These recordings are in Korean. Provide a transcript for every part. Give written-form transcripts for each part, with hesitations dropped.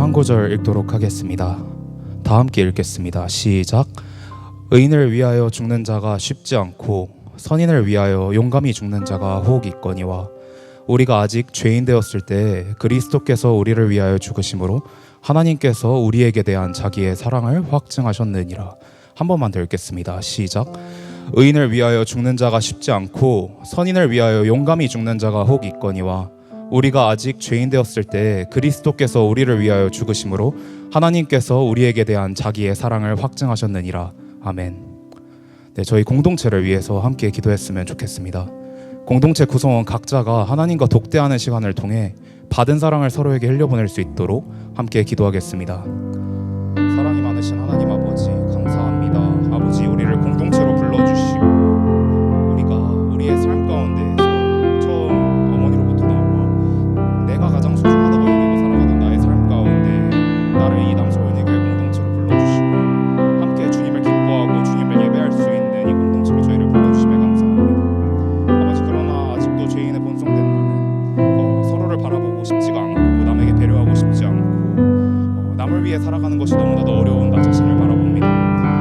한 구절 읽도록 하겠습니다. 다 함께 읽겠습니다. 시작. 의인을 위하여 죽는 자가 쉽지 않고 선인을 위하여 용감히 죽는 자가 혹 있거니와 우리가 아직 죄인 되었을 때 그리스도께서 우리를 위하여 죽으심으로 하나님께서 우리에게 대한 자기의 사랑을 확증하셨느니라. 한 번만 더 읽겠습니다. 시작. 의인을 위하여 죽는 자가 쉽지 않고 선인을 위하여 용감히 죽는 자가 혹 있거니와 우리가 아직 죄인 되었을 때 그리스도께서 우리를 위하여 죽으심으로 하나님께서 우리에게 대한 자기의 사랑을 확증하셨느니라. 아멘. 네, 저희 공동체를 위해서 함께 기도했으면 좋겠습니다. 공동체 구성원 각자가 하나님과 독대하는 시간을 통해 받은 사랑을 서로에게 흘려보낼 수 있도록 함께 기도하겠습니다. 사랑이 많으신 하나님 아버지, 감사합니다. 아버지, 우리를 공동체로 불러주시고 우리가 우리의 삶 가운데에서 처음 어머니로부터 나와 내가 가장 소중하다고 여기고 살아가는 나의 삶 가운데 나를 이 남서울교회 공동체로 불러주시고 함께 주님을 기뻐하고 주님을 예배할 수 있는 이 공동체로 저희를 불러주심에 감사합니다. 아버지, 그러나 아직도 죄인의 본성된 나는 서로를 바라보고 싶지가 않고 남에게 배려하고 싶지 않고 남을 위해 살아가는 것이 너무나도 어려운 나 자신을 바라봅니다.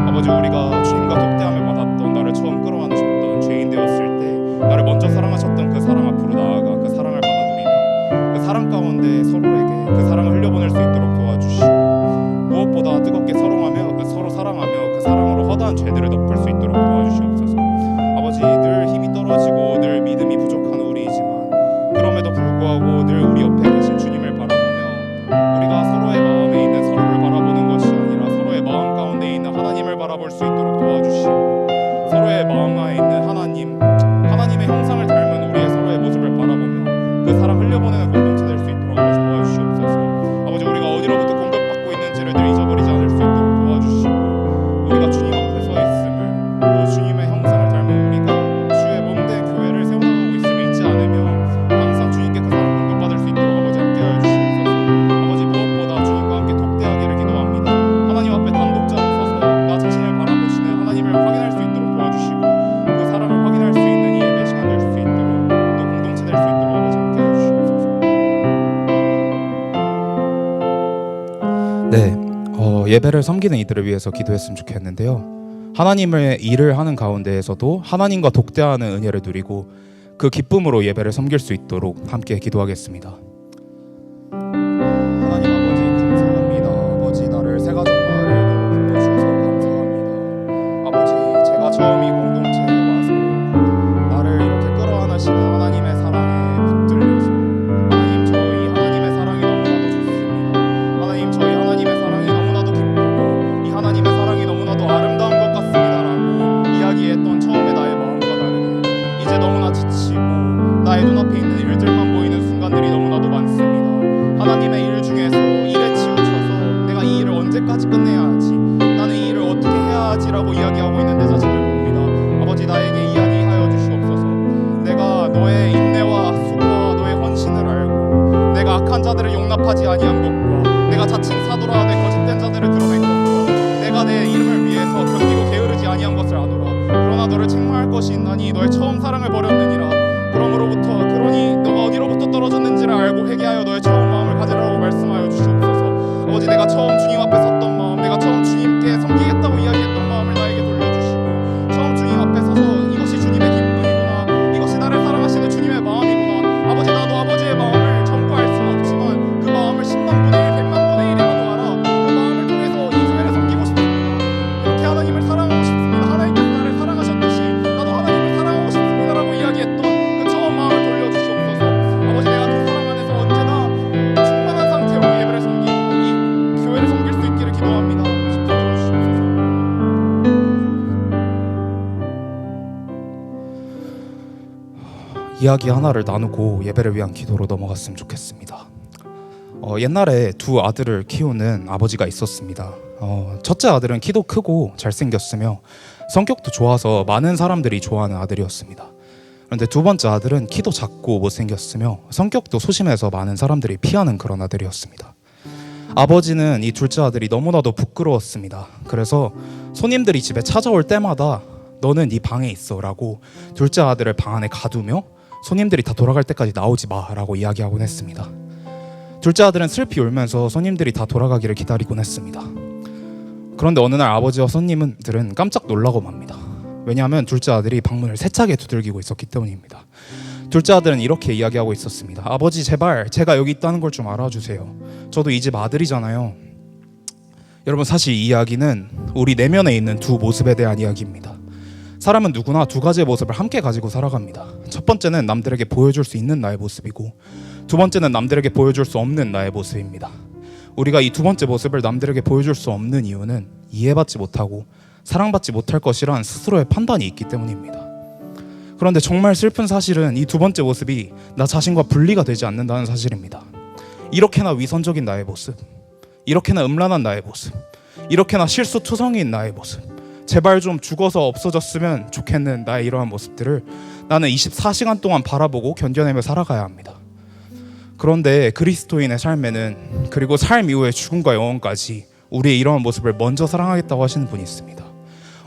아버지, 우리가 주님과 독대함을 받았던 나를 처음 끌어안으셨던 죄인 되었을 때 나를 먼저 사랑하셨던 그 사랑 앞으로 나아가 그 사랑을 받아들이며 그 사랑 가운데 서로에게 그 사랑을 흘려보낼 수 있도록 도와주시고 무엇보다 뜨겁게 서로 사랑하며 그 사랑으로 허다한 죄들을 덮을 수 있도록 도와주시옵소서. 아버지, 늘 힘이 떨어지고 늘 믿음이 부족한 우리이지만 그럼에도 불구하고 늘 우리 옆에 계신 주님을 바라보며 우리가 서로의 마음에 있는 서로를 바라보는 것이 아니라 서로의 마음 가운데 있는 하나님을 바라볼 수 있도록 도와주시고 서로의 마음 안에 있는 하나님의 형상을 닮은 우리의 서로의 모습을 바라보며 그 사랑 흘려보내는 공동체 될 수 있도록 아버지 도와주시옵소서. 아버지, 우리가 어디로부터 공격받고 있는지를 늘 잊어버리지 않을 수 있도록 도와주시고 우리가 주님 앞에 서 있음을 또 주님의 형상을 닮은 우리가 주의 몸된 교회를 세워나가고 있음을 잊지 않으며 항상 주님께 그 사랑 공급받을 수 있도록 아버지 함께하여 주시옵소서. 아버지, 무엇보다 주님과 함께 독대하기를 기도합니다. 하나님 앞에 단독자로 서서 나 자신을 바라보시는 하나님을 확인할 수 있도록 도와주시고 그 사랑을 확인할 수 있는 이 예배 시간 될 수 있도록 또 공동체 될 수 있도록 아버지 함께하여 주시옵소서. 네, 예배를 섬기는 이들을 위해서 기도했으면 좋겠는데요. 하나님의 일을 하는 가운데에서도 하나님과 독대하는 은혜를 누리고 그 기쁨으로 예배를 섬길 수 있도록 함께 기도하겠습니다. 하나님 아버지, 감사합니다. 아버지, 나를 새 가족 마을에 너무 불러주셔서 감사합니다. 아버지, 제가 처음 이 공동체에 와서 나를 이렇게 끌어안으시는 하나님의 사랑에 붙들려서 하나님, 저희 하나님의 사랑이 너무나도 좋습니다. 하나님, 저희 하나님의 사랑이 너무나도 기쁘고 이 하나님의 사랑이 너무나도 아름다운 것 같습니다라고 이야기했던 처음에 나의 마음과 다르게 이제 너무나 지치고 나의 눈앞에 있는 일들만 보이는 순간들이 너무나도 많습니다. 하나님의 일 중에서 일에 치우쳐서 내가 이 일을 언제까지 끝내야 하지, 나는 이 일을 어떻게 해야 하지라고 이야기하고 있는 내 자신을 봅니다. 아버지, 나에게 이야기하여 주시옵소서. 내가 너의 인내와 수고와 너의 헌신을 알고 내가 악한 자들을 용납하지 아니한 것과 내가 자칭 사도라 내 거짓된 자들을 드러낸 것과 내가 내 이름을 위해서 견디고 게으르지 아니한 것을 아노라. 그러나 너를 책망할 것이 있나니 너의 처음 사랑을 버렸느니라. 그러니 너가 어디로부터 떨어졌는지를 알고 회개하여 너의 처음 마음을 가지라고 말씀하여 주시옵소서. 아버지, 내가 처음 주님 앞에 섰던 마음, 내가 처음 주님께 섬기겠다고 이야기했던 마음을 나에게 돌려주시고 처음 주님 앞에 서서 이것이 주님의 기쁨이구나, 이것이 나를 사랑하시는 주님의 마음이구나. 아버지, 나도 아버지의 마음을 전부 알 수는 없지만 그 마음을 10만 분의 1, 100만 분의 1이라도 알아 그 마음을 통해서 이 교회를 섬기고 싶습니다. 이렇게 하나님을 사랑하고 싶습니다. 하나님께서 나를 사랑하셨듯이 나도 하나님을 사랑하고 싶습니다라고 이야기했던 그 처음 마음을 돌려주시옵소서. 아버지, 내가 그 사랑 안에서 언제나 충만한 상태로 예배를 섬기고 이 교회를 섬길 수 있기를 기도합니다. 들어주시옵소서. 이야기 하나를 나누고 예배를 위한 기도로 넘어갔으면 좋겠습니다. 옛날에 두 아들을 키우는 아버지가 있었습니다. 첫째 아들은 키도 크고 잘생겼으며 성격도 좋아서 많은 사람들이 좋아하는 아들이었습니다. 그런데 두 번째 아들은 키도 작고 못생겼으며 성격도 소심해서 많은 사람들이 피하는 그런 아들이었습니다. 아버지는 이 둘째 아들이 너무나도 부끄러웠습니다. 그래서 손님들이 집에 찾아올 때마다 너는 네 방에 있어 라고 둘째 아들을 방 안에 가두며 손님들이 다 돌아갈 때까지 나오지 마 라고 이야기하곤 했습니다. 둘째 아들은 슬피 울면서 손님들이 다 돌아가기를 기다리곤 했습니다. 그런데 어느 날 아버지와 손님들은 깜짝 놀라고 맙니다. 왜냐하면 둘째 아들이 방문을 세차게 두들기고 있었기 때문입니다. 둘째 아들은 이렇게 이야기하고 있었습니다. 아버지, 제발 제가 여기 있다는 걸 좀 알아주세요. 저도 이 집 아들이잖아요. 여러분, 사실 이 이야기는 우리 내면에 있는 두 모습에 대한 이야기입니다. 사람은 누구나 두 가지의 모습을 함께 가지고 살아갑니다. 첫 번째는 남들에게 보여줄 수 있는 나의 모습이고, 두 번째는 남들에게 보여줄 수 없는 나의 모습입니다. 우리가 이 두 번째 모습을 남들에게 보여줄 수 없는 이유는 이해받지 못하고 사랑받지 못할 것이란 스스로의 판단이 있기 때문입니다. 그런데 정말 슬픈 사실은 이 두 번째 모습이 나 자신과 분리가 되지 않는다는 사실입니다. 이렇게나 위선적인 나의 모습, 이렇게나 음란한 나의 모습, 이렇게나 실수투성이인 나의 모습, 제발 좀 죽어서 없어졌으면 좋겠는 나의 이러한 모습들을 나는 24시간 동안 바라보고 견뎌내며 살아가야 합니다. 그런데 그리스도인의 삶에는, 그리고 삶 이후의 죽음과 영원까지 우리의 이러한 모습을 먼저 사랑하겠다고 하시는 분이 있습니다.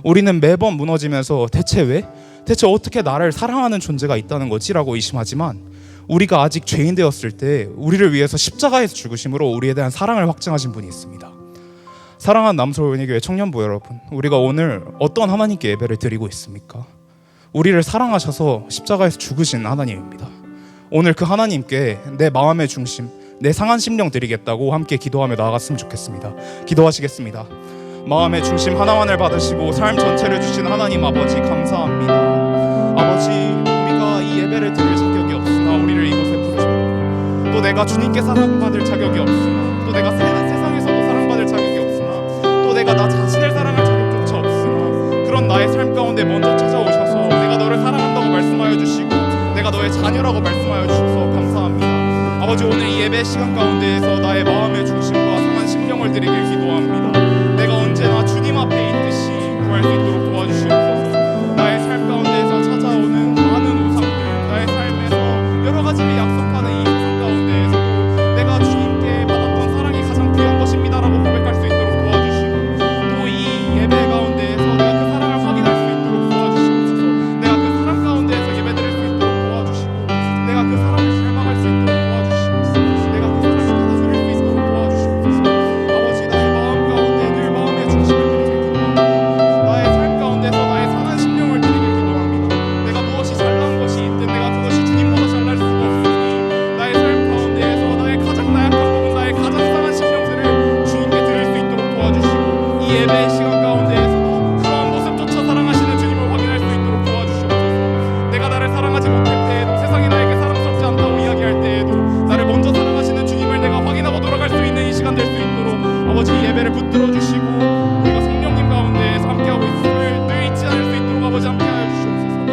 우리는 매번 무너지면서 대체 왜? 대체 어떻게 나를 사랑하는 존재가 있다는 거지? 라고 의심하지만, 우리가 아직 죄인 되었을 때 우리를 위해서 십자가에서 죽으심으로 우리에 대한 사랑을 확증하신 분이 있습니다. 사랑하는 남서울은혜교회 청년부 여러분, 우리가 오늘 어떤 하나님께 예배를 드리고 있습니까? 우리를 사랑하셔서 십자가에서 죽으신 하나님입니다. 오늘 그 하나님께 내 마음의 중심, 내 상한 심령 드리겠다고 함께 기도하며 나아갔으면 좋겠습니다. 기도하시겠습니다. 마음의 중심 하나만을 받으시고 삶 전체를 주신 하나님 아버지, 감사합니다. 아버지, 우리가 이 예배를 드릴 자격이 없으나 우리를 이곳에 부르셨고, 또 내가 주님께 사랑받을 자격이 없으나, 또 내가 세상에서도 사랑받을 자격이 없으나, 또 내가 나 자신을 사랑할 자격조차 없으나, 그런 나의 삶 가운데 먼저 찾아오셔서 내가 너를 사랑한다고 말씀하여 주시고 내가 너의 자녀라고 말씀하여 주셔서 감사합니다. 아버지, 오늘 이 예배 시간 가운데에서 나의 마음의 중심과 상한 심령을 드리길 기도합니다. 내가 언제나 주님 앞에 있듯이 구할 수 있도록 도와주시옵소서. 나의 삶 가운데에서 찾아오는 많은 우상들, 나의 삶에서 여러 가지를 약속하는 이 세상 가운데에서도 내가 주님께 받았던 사랑이 가장 귀한 것입니다라고 고백할 수 있도록 도와주시고, 또 이 예배 가운데에서 내가 그 사랑을 확인할 수 있도록 도와주시옵소서. 내가 그 사랑 가운데에서 예배드릴 수 있도록 도와주시고, 내가 그 사랑을 닮아갈 수 있도록 도와주시고, 내가 그 사랑을 받아들일 수 있도록 도와주시옵소서. 아버지, 나의 마음 가운데 늘 마음의 중심을 드리길 기도합니다. 나의 삶 가운데서 나의 상한 심령을 드리길 기도합니다. 내가 무엇이 잘난 것이 있든 내가 그것이 주님보다 잘날 수가 없으니 나의 삶 가운데에서 나의 가장 나약한 부분, 나의 가장 상한 심령들을 주님께 드릴 수 있도록 도와주시고, 이 예배의 시간 가운데에서도 그러한 모습조차 사랑하시는 주님을 확인할 수 있도록 도와주시옵소서. 내가 나를 사랑하지 못할 때에도, 세상이 나에게 사랑스럽지 않다고 이야기할 때에도 나를 먼저 사랑하시는 주님을 내가 확인하고 돌아갈 수 있는 이 시간 될 수 있도록 아버지, 이 예배를 붙들어 주시고, 우리가 성령님 가운데에서 함께하고 있음을 늘 잊지 않을 수 있도록 아버지 함께하여 주시옵소서.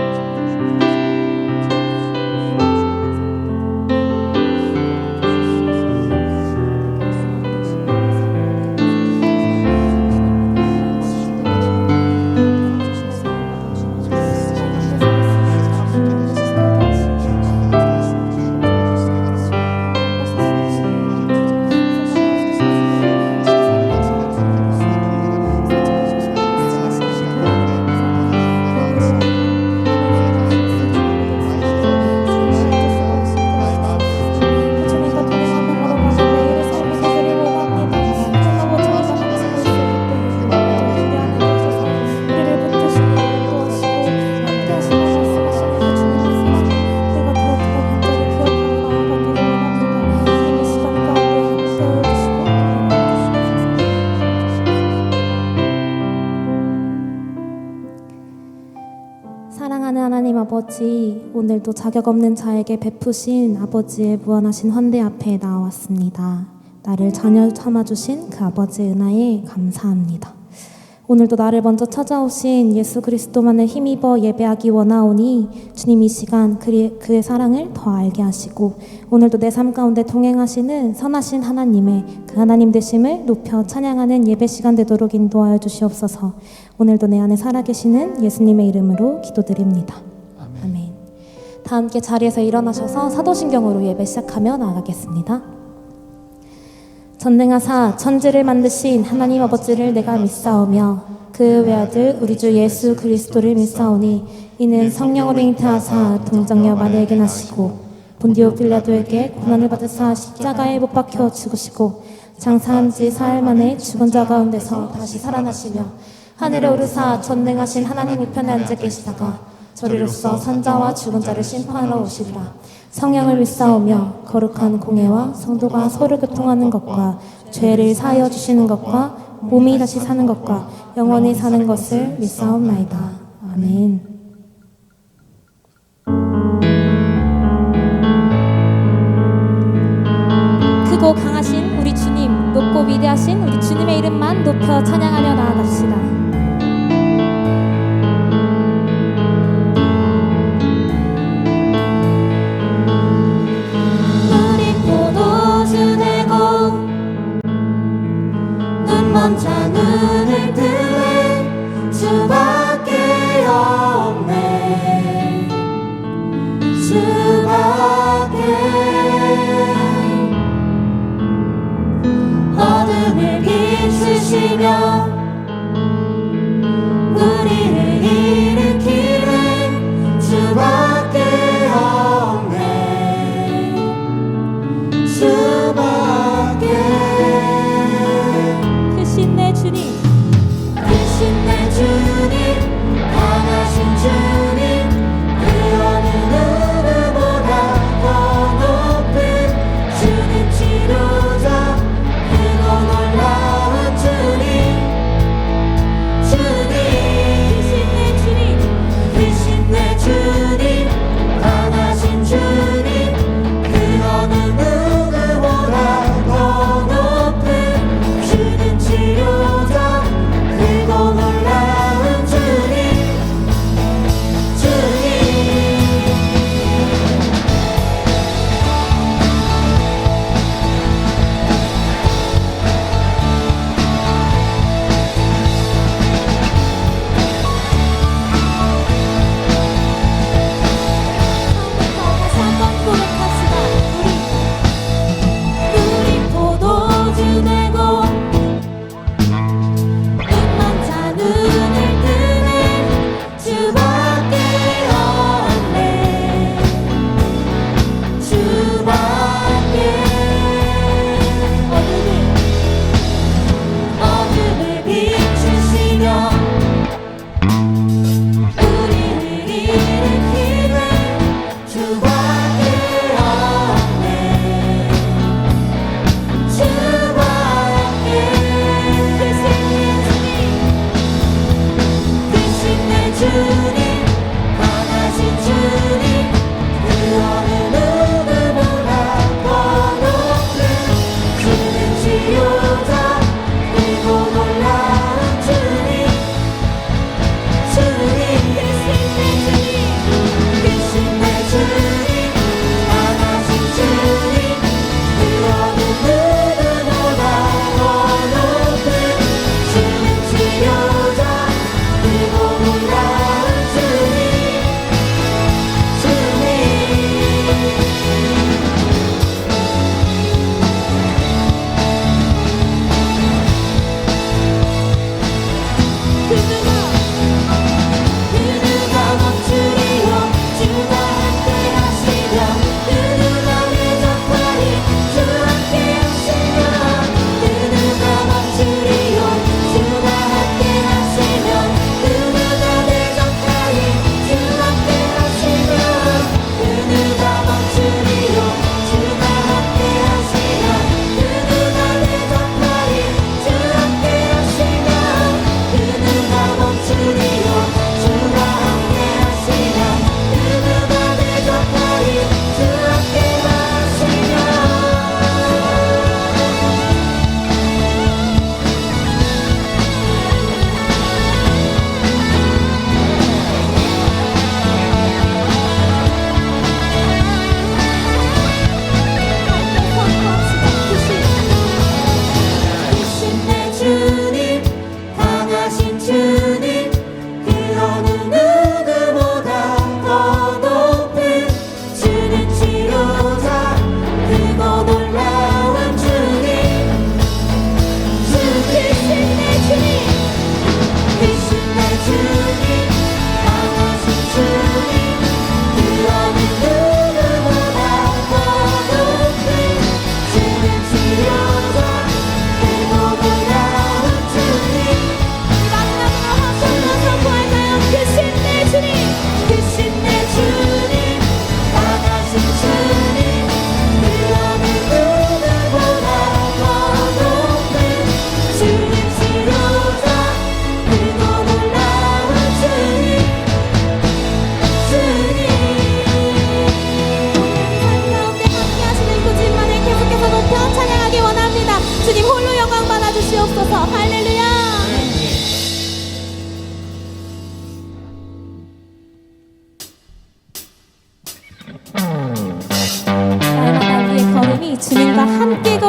사랑하는 하나님 아버지, 오늘도 자격 없는 자에게 베푸신 아버지의 무한하신 환대 앞에 나왔습니다. 나를 자녀 삼아주신 그 아버지의 은혜에 감사합니다. 오늘도 나를 먼저 찾아오신 예수 그리스도만을 힘입어 예배하기 원하오니 주님 이 시간 그의 사랑을 더 알게 하시고, 오늘도 내 삶 가운데 동행하시는 선하신 하나님의 그 하나님 되심을 높여 찬양하는 예배 시간 되도록 인도하여 주시옵소서. 오늘도 내 안에 살아계시는 예수님의 이름으로 기도드립니다. 아멘. 다 함께 자리에서 일어나셔서 사도신경으로 예배 시작하며 나아가겠습니다. 전능하사 천지를 만드신 하나님 아버지를 내가 믿사오며 그 외아들 우리 주 예수 그리스도를 믿사오니 이는 성령으로 잉태하사 동정녀 마리아에게 나시고 본디오 빌라도에게 고난을 받으사 십자가에 못 박혀 죽으시고 장사한 지 사흘 만에 죽은 자 가운데서 다시 살아나시며 하늘에 오르사 전능하신 하나님 우편에 앉아 계시다가 저리로서 산자와 죽은 자를 심판하러 오시리라. 성령을 믿사오며 거룩한 공예와 성도가 서로 교통하는 것과 죄를 사하여 주시는 것과 몸이 다시 사는 것과 영원히 사는 것을 믿사옵나이다. 아멘. 크고 강하신 우리 주님, 높고 위대하신 우리 주님의 이름만 높여 찬양하며 나아갑시다. 먼저 눈을 뜨네 주밖에 없네 주밖에 어둠을 비추시며 우리를 일으키네 주밖에 없네 주밖에 크신 내 주님, 크신 내 주님, 강하신 주님, 그 어느 누구보다 더 높은 주님 치료자, 크고 놀라운 주님, 주님, 크신 내 주님, 강하신 주님, 그 어느 누구보다 더 높은 주님 치료자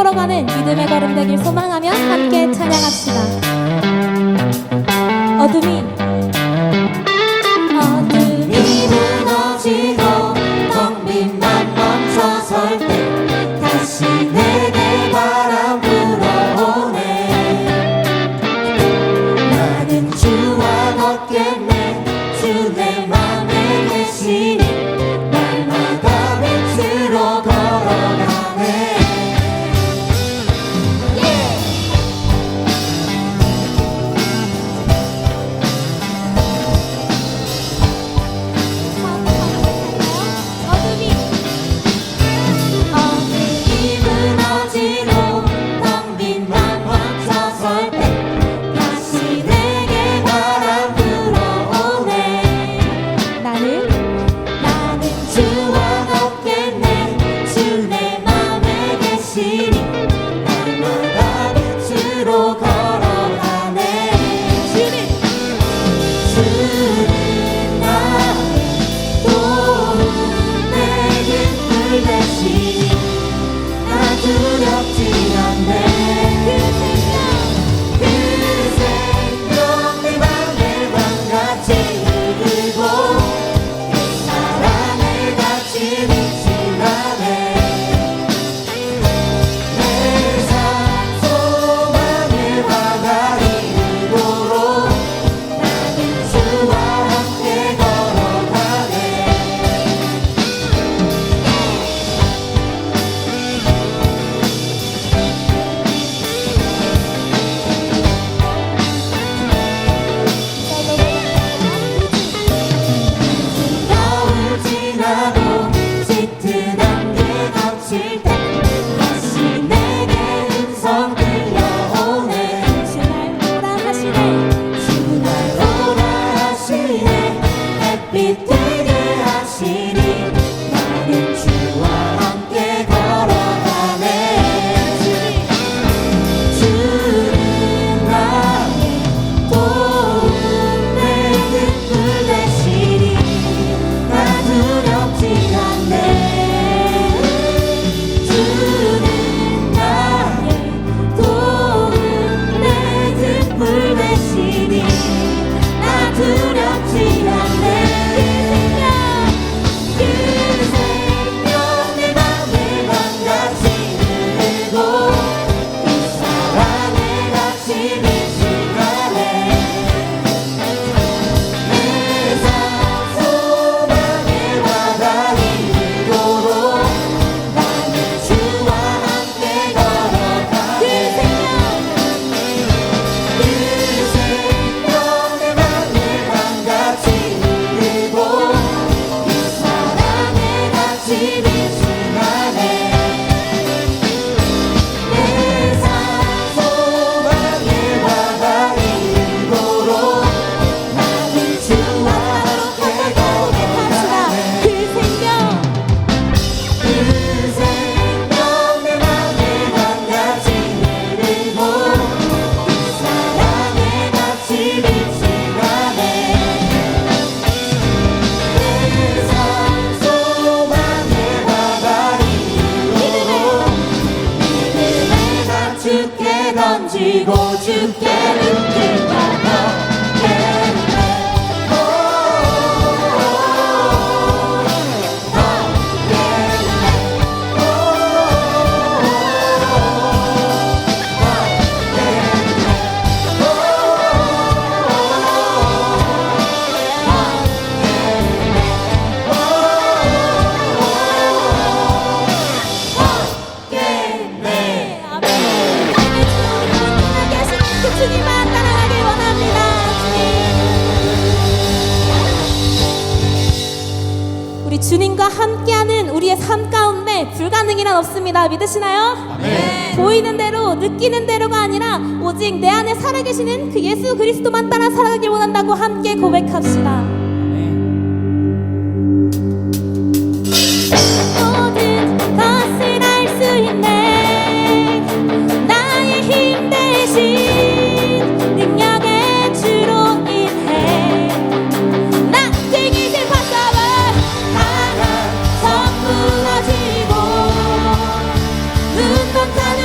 걸어가는 믿음의 걸음 되길 소망하며 함께 찬양합시다. 어둠이 무너지고 텅 빈 맘 멈춰설 때 다시 내게 바람 불어오네. 나는 주와 걷겠네. 주 내 맘에 계시니 날마다 빛으로 걸어가네. 어둠이 무너지고 텅 빈 맘 멈춰설 때 다시 내게 바람 불어오네. 나는 주와 걷겠네. 주 내 맘에 계시니 날마다 빛으로 걸어가네. 주는 나의 도움 내게 불 대시니 나 두렵지 않네. 그 생명 내 맘에 밤같이 흐르고 그 사랑을 같이 비추라네. 내 삶 소망의 바다 이루도록 나는 주와 함께 걸어가네. 겨울 지나고 짙은 안개 덮칠 때 다시 내게 음성 들려오네. 주날 오라 하시네. 주날 오라 하시네. 햇빛 되게 하시니 나는 주와 함께 걸어가네. 주는 나의 도움 내게 불 대시니 나 두렵지 않네. 주는 나의 도움 내게 불 대시니 나 두렵지 않네. 그 생명 내 맘에 밤같이 흐르고 그 사랑에 같이 비추가네. 내 삶 소망의 바다 이루도록 나는 주와 함께 걸어가네. 그 생명 내 맘에 밤같이 흐르고 그 사랑에 같이 비추가네. 내 삶 소망의 바다 이루도록 나는 주와 함께 걸어가네. 그 생명 내 맘에 밤같이 흐르고 그 사랑에 같이 비추가네. 내 삶 소망의 바다 이루도록 믿음을 가축해 던지고 주께 붙들고 주님만 따라가길 원합니다. 주님. 우리 주님과 함께하는 우리의 삶 가운데 불가능이란 없습니다. 믿으시나요? 네. 보이는 대로 느끼는 대로가 아니라 오직 내 안에 살아계시는 그 예수 그리스도만 따라 살아가길 원한다고 함께 고백합시다. 모든 것을 알 수 있네. 나의 힘 대신 능력의 주로 인해 Nothing is impossible. 하나 성 무너지고 눈 감고는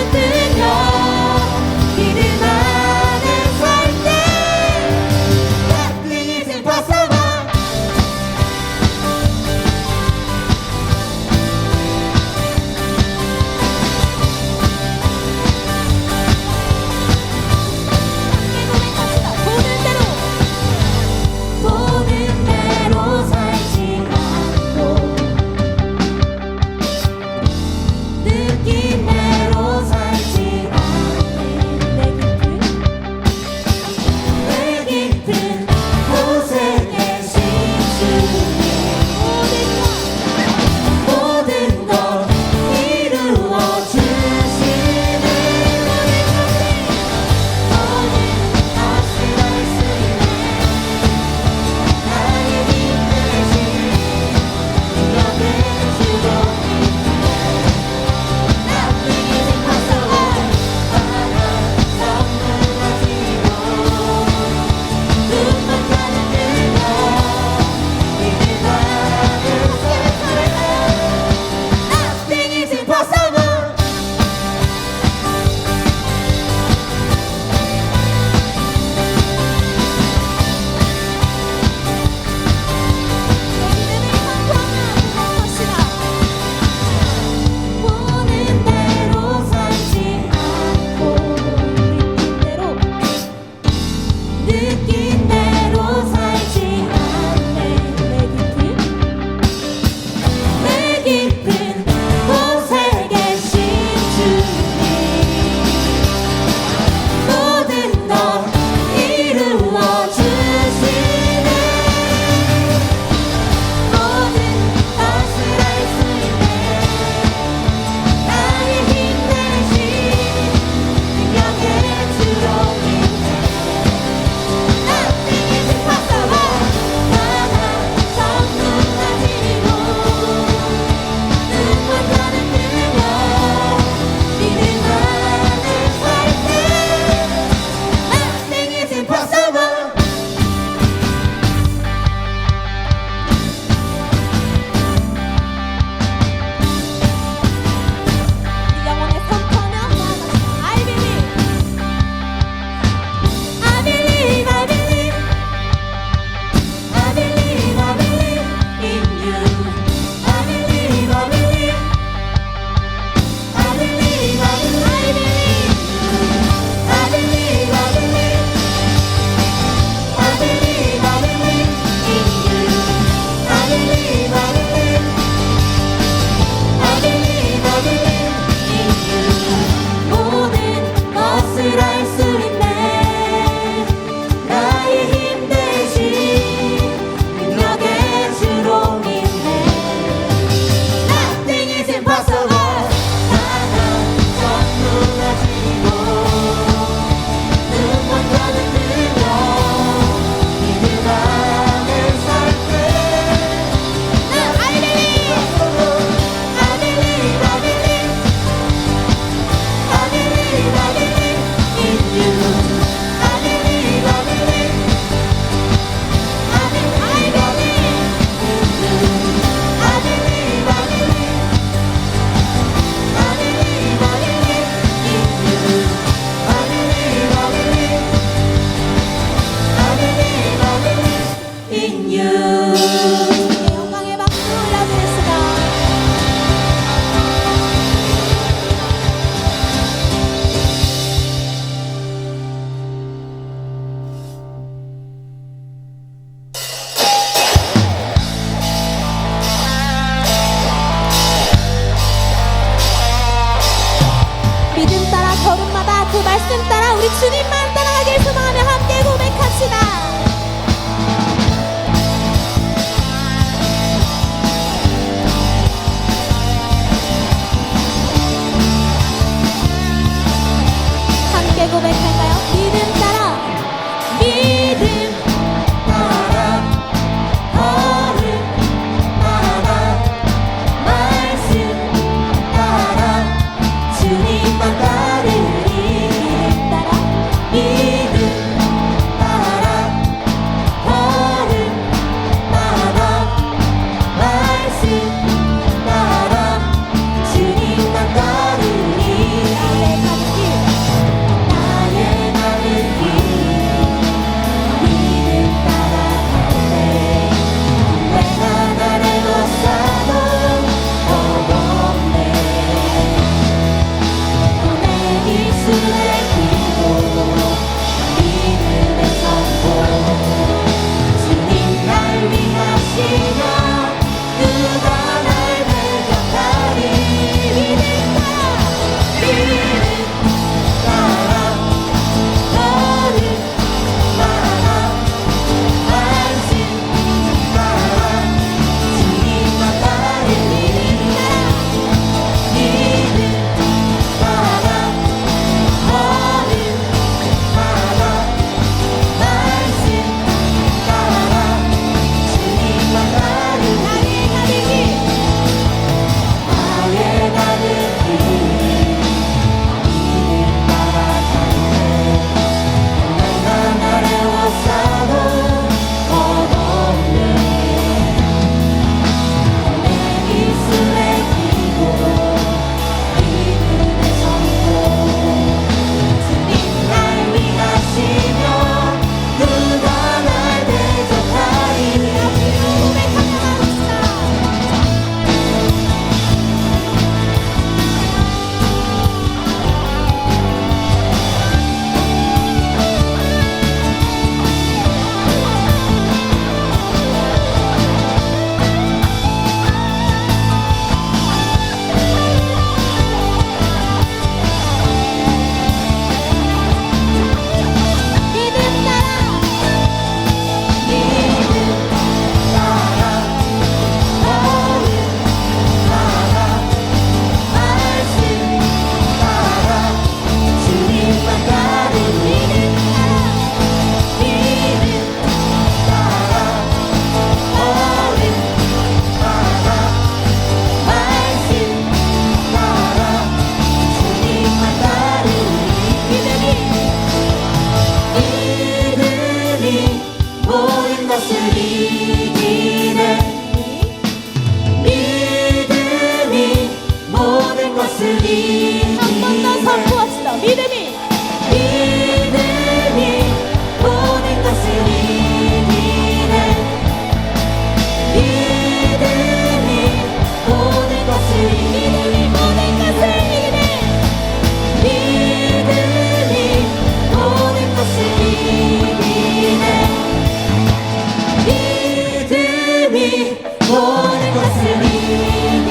믿음이 모든 것을 이기네.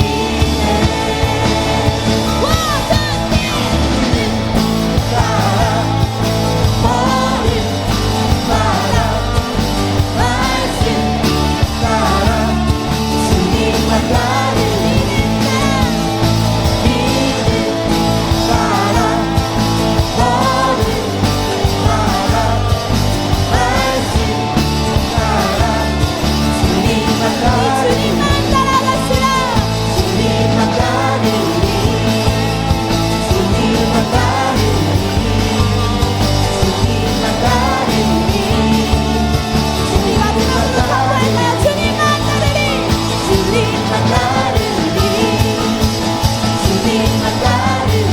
따라 버림 마라 말씀 따라 주님만 따르니 믿음 따라 버림 마라 말씀 따라 주님만 따라가시라. 주님만 따르니 주님만 따르니 주님만 따르니 주님 마지막으로 선포할까요? 주님만 따르니 주님만 따르니 주님만 따르니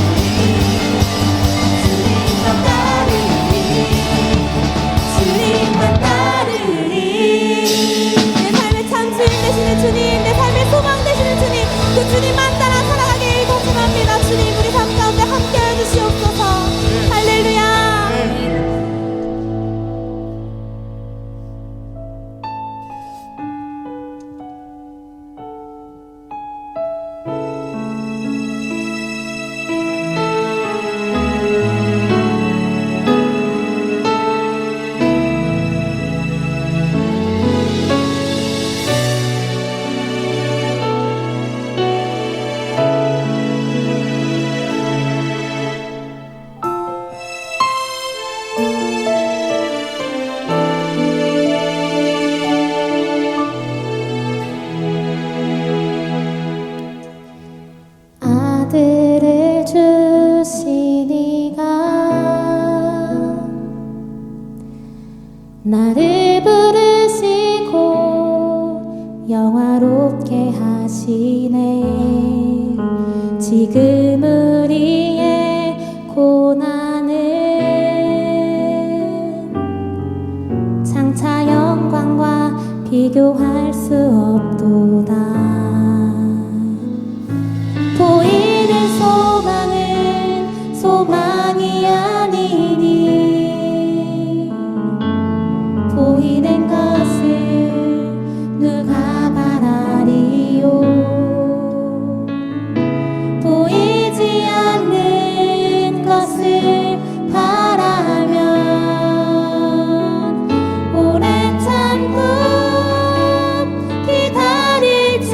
주님만 따르니 주님만 따르니. 내 삶의 참 주인 되시는 주님, 내 삶의 소망 되시는 주님, 그 주님만 따라 살아가길 결심합니다. 주님 우리 삶 가운데 함께해 주시옵소서. 할렐루야. 아들을 주시니가 나를 부르시고 영화롭게 하시네. 지금 우리의 고난은 장차 영광과 비교할 수 없도다. 보이는 소망은 소망이 아니니 보이는 것을 누가 바라리요. 보이지 않는 것을 바라면 오래 참고 기다릴지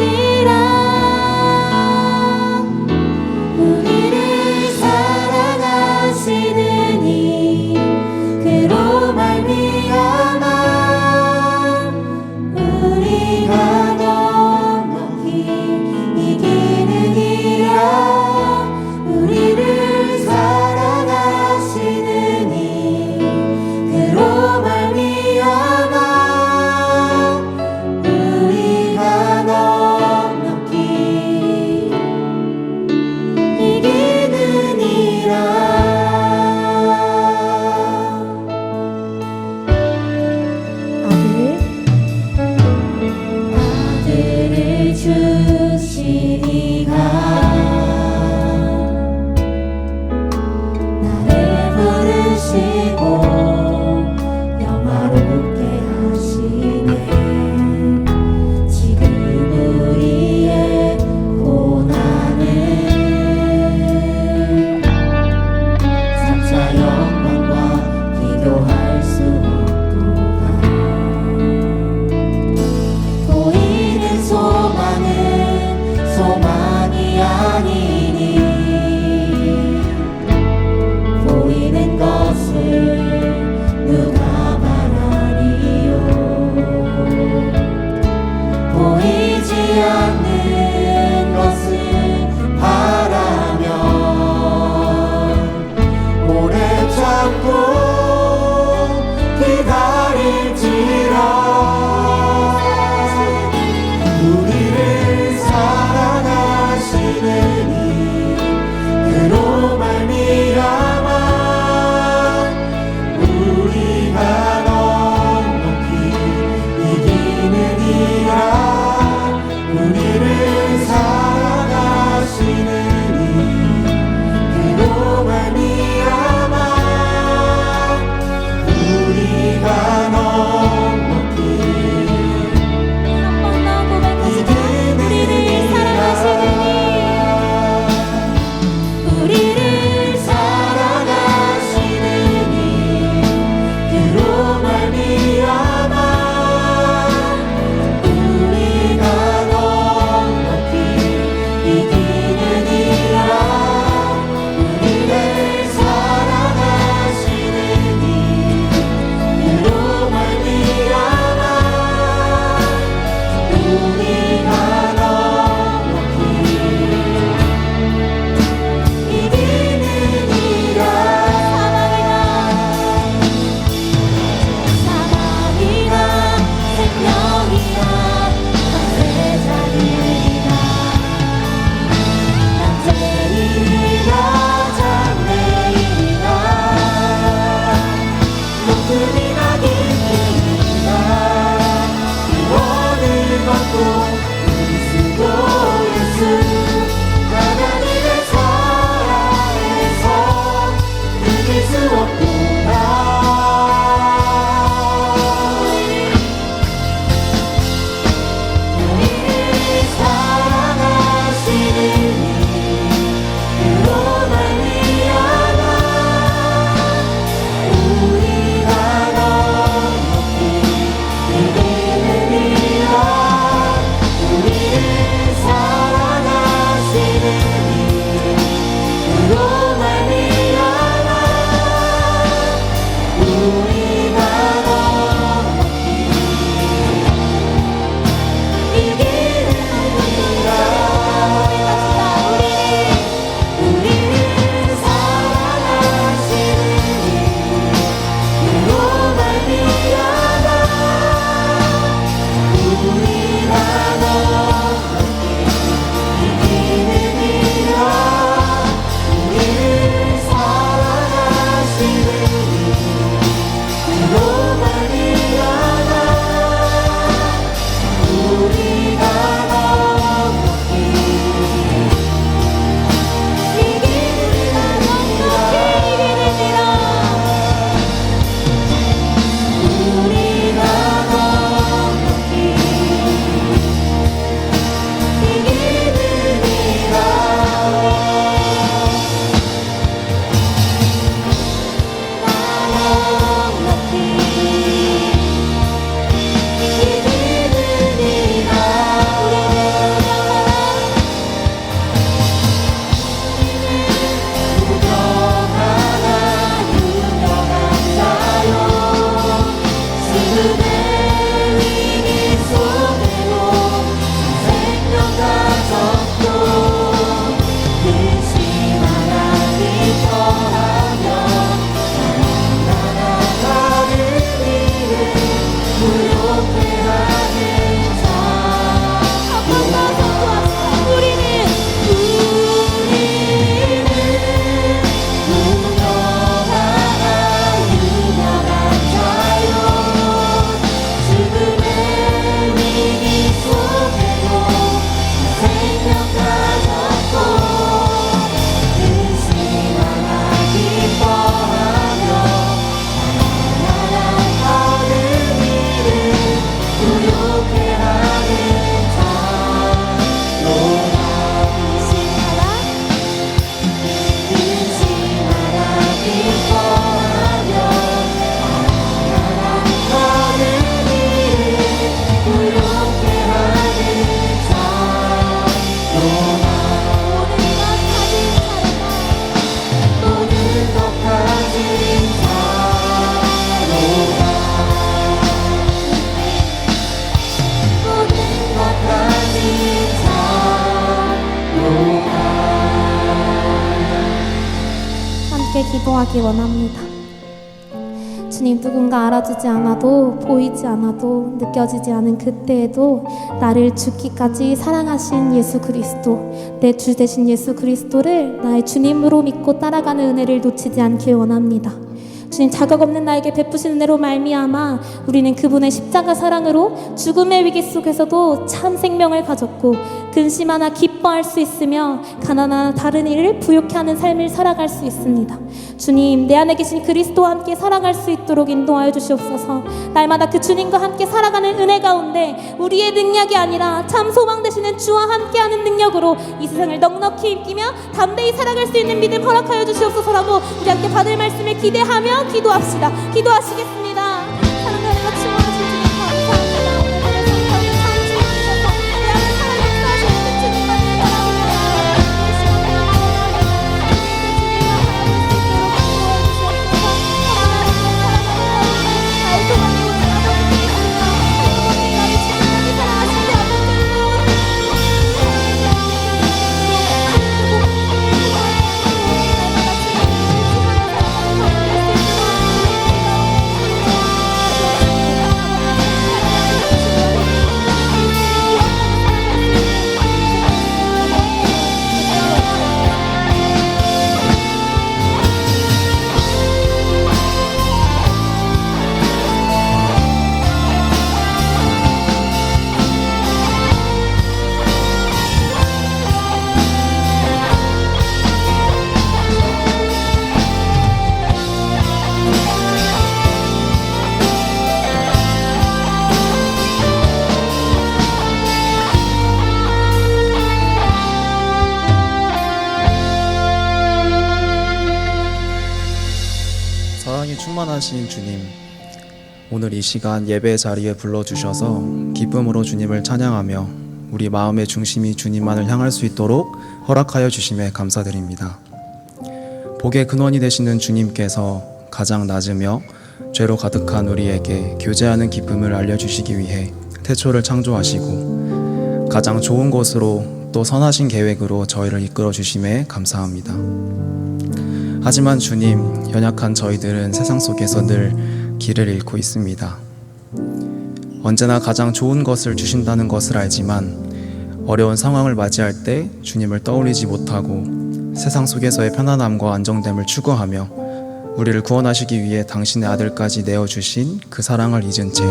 기뻐하기 원합니다. 주님, 누군가 알아주지 않아도, 보이지 않아도, 느껴지지 않은 그때에도 나를 죽기까지 사랑하신 예수 그리스도, 내 주 되신 예수 그리스도를 나의 주님으로 믿고 따라가는 은혜를 놓치지 않길 원합니다. 주님, 자격 없는 나에게 베푸신 은혜로 말미암아 우리는 그분의 십자가 사랑으로 죽음의 위기 속에서도 참 생명을 가졌고 근심 하나 기뻐할 수 있으며 가난한 다른 이를 부욕해 하는 삶을 살아갈 수 있습니다. 주님, 내 안에 계신 그리스도와 함께 살아갈 수 있도록 인도하여 주시옵소서. 날마다 그 주님과 함께 살아가는 은혜 가운데 우리의 능력이 아니라 참 소망 되시는 주와 함께하는 능력으로 이 세상을 넉넉히 이기며 담대히 살아갈 수 있는 믿음 허락하여 주시옵소서라고 우리 함께 받을 말씀을 기대하며 기도합시다. 기도하시겠습니다. 사랑하는 주님하신 주님 감사합니다. 오늘 하루 참 주님이셔서 내 안에 살아 역사하시는 그 주님만을 바라봅니다. 나의 소망이 오직 아버지께 있습니다. 하나님께 나를 진실하게 사랑하신 내 사랑이 충만하신 주님, 오늘 이 시간 예배 자리에 불러주셔서 기쁨으로 주님을 찬양하며 우리 마음의 중심이 주님만을 향할 수 있도록 허락하여 주심에 감사드립니다. 복의 근원이 되시는 주님께서 가장 낮으며 죄로 가득한 우리에게 교제하는 기쁨을 알려주시기 위해 태초를 창조하시고 가장 좋은 것으로 또 선하신 계획으로 저희를 이끌어 주심에 감사합니다. 하지만 주님, 연약한 저희들은 세상 속에서 늘 길을 잃고 있습니다. 언제나 가장 좋은 것을 주신다는 것을 알지만 어려운 상황을 맞이할 때 주님을 떠올리지 못하고 세상 속에서의 편안함과 안정됨을 추구하며 우리를 구원하시기 위해 당신의 아들까지 내어주신 그 사랑을 잊은 채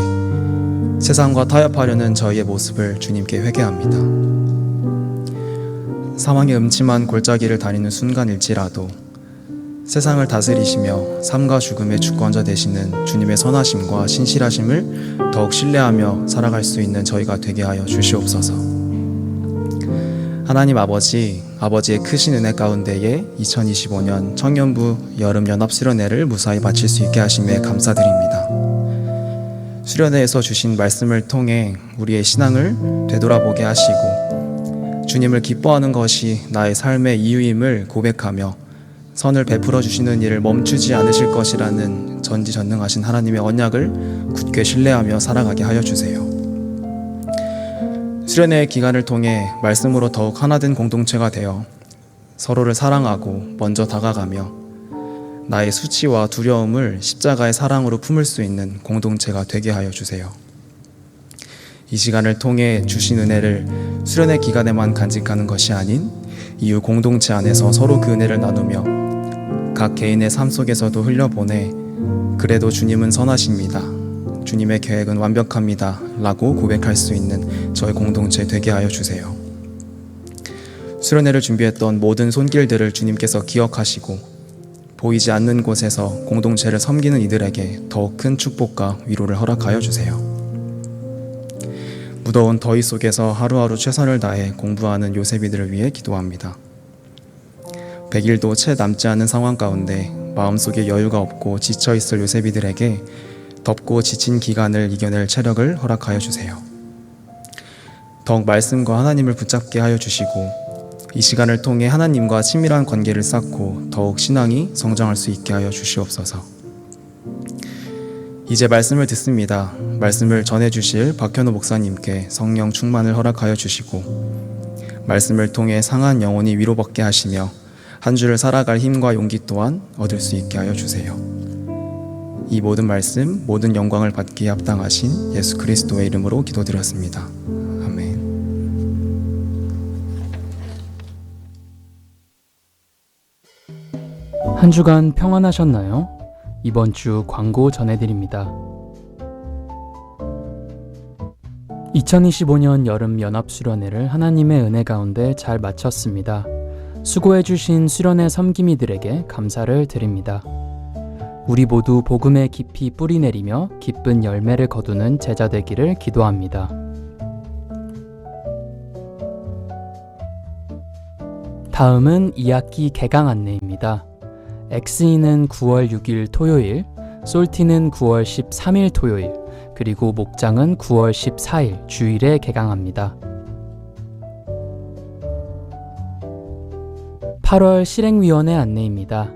세상과 타협하려는 저희의 모습을 주님께 회개합니다. 사망의 음침한 골짜기를 다니는 순간일지라도 세상을 다스리시며 삶과 죽음의 주권자 되시는 주님의 선하심과 신실하심을 더욱 신뢰하며 살아갈 수 있는 저희가 되게 하여 주시옵소서. 하나님 아버지, 아버지의 크신 은혜 가운데에 2025년 청년부 여름연합수련회를 무사히 마칠 수 있게 하심에 감사드립니다. 수련회에서 주신 말씀을 통해 우리의 신앙을 되돌아보게 하시고 주님을 기뻐하는 것이 나의 삶의 이유임을 고백하며 선을 베풀어 주시는 일을 멈추지 않으실 것이라는 전지전능하신 하나님의 언약을 굳게 신뢰하며 살아가게 하여 주세요. 수련회의 기간을 통해 말씀으로 더욱 하나된 공동체가 되어 서로를 사랑하고 먼저 다가가며 나의 수치와 두려움을 십자가의 사랑으로 품을 수 있는 공동체가 되게 하여 주세요. 이 시간을 통해 주신 은혜를 수련회 기간에만 간직하는 것이 아닌 이후 공동체 안에서 서로 그 은혜를 나누며 각 개인의 삶 속에서도 흘려보내 그래도 주님은 선하십니다, 주님의 계획은 완벽합니다 라고 고백할 수 있는 저희 공동체 되게 하여 주세요. 수련회를 준비했던 모든 손길들을 주님께서 기억하시고 보이지 않는 곳에서 공동체를 섬기는 이들에게 더욱 큰 축복과 위로를 허락하여 주세요. 무더운 더위 속에서 하루하루 최선을 다해 공부하는 요셉이들을 위해 기도합니다. 100일도 채 남지 않은 상황 가운데 마음속에 여유가 없고 지쳐있을 요셉이들에게 덥고 지친 기간을 이겨낼 체력을 허락하여 주세요. 더욱 말씀과 하나님을 붙잡게 하여 주시고 이 시간을 통해 하나님과 친밀한 관계를 쌓고 더욱 신앙이 성장할 수 있게 하여 주시옵소서. 이제 말씀을 듣습니다. 말씀을 전해주실 박현우 목사님께 성령 충만을 허락하여 주시고 말씀을 통해 상한 영혼이 위로받게 하시며 한 주를 살아갈 힘과 용기 또한 얻을 수 있게 하여 주세요. 이 모든 말씀, 모든 영광을 받기에 합당하신 예수 그리스도의 이름으로 기도드렸습니다. 아멘. 한 주간 평안하셨나요? 이번 주 광고 전해드립니다. 2025년 여름 연합수련회를 하나님의 은혜 가운데 잘 마쳤습니다. 수고해주신 수련회 섬김이들에게 감사를 드립니다. 우리 모두 복음에 깊이 뿌리 내리며 기쁜 열매를 거두는 제자 되기를 기도합니다. 다음은 2학기 개강 안내입니다. 엑스이는 9월 6일 토요일, 솔티는 9월 13일 토요일, 그리고 목장은 9월 14일 주일에 개강합니다. 8월 실행위원회 안내입니다.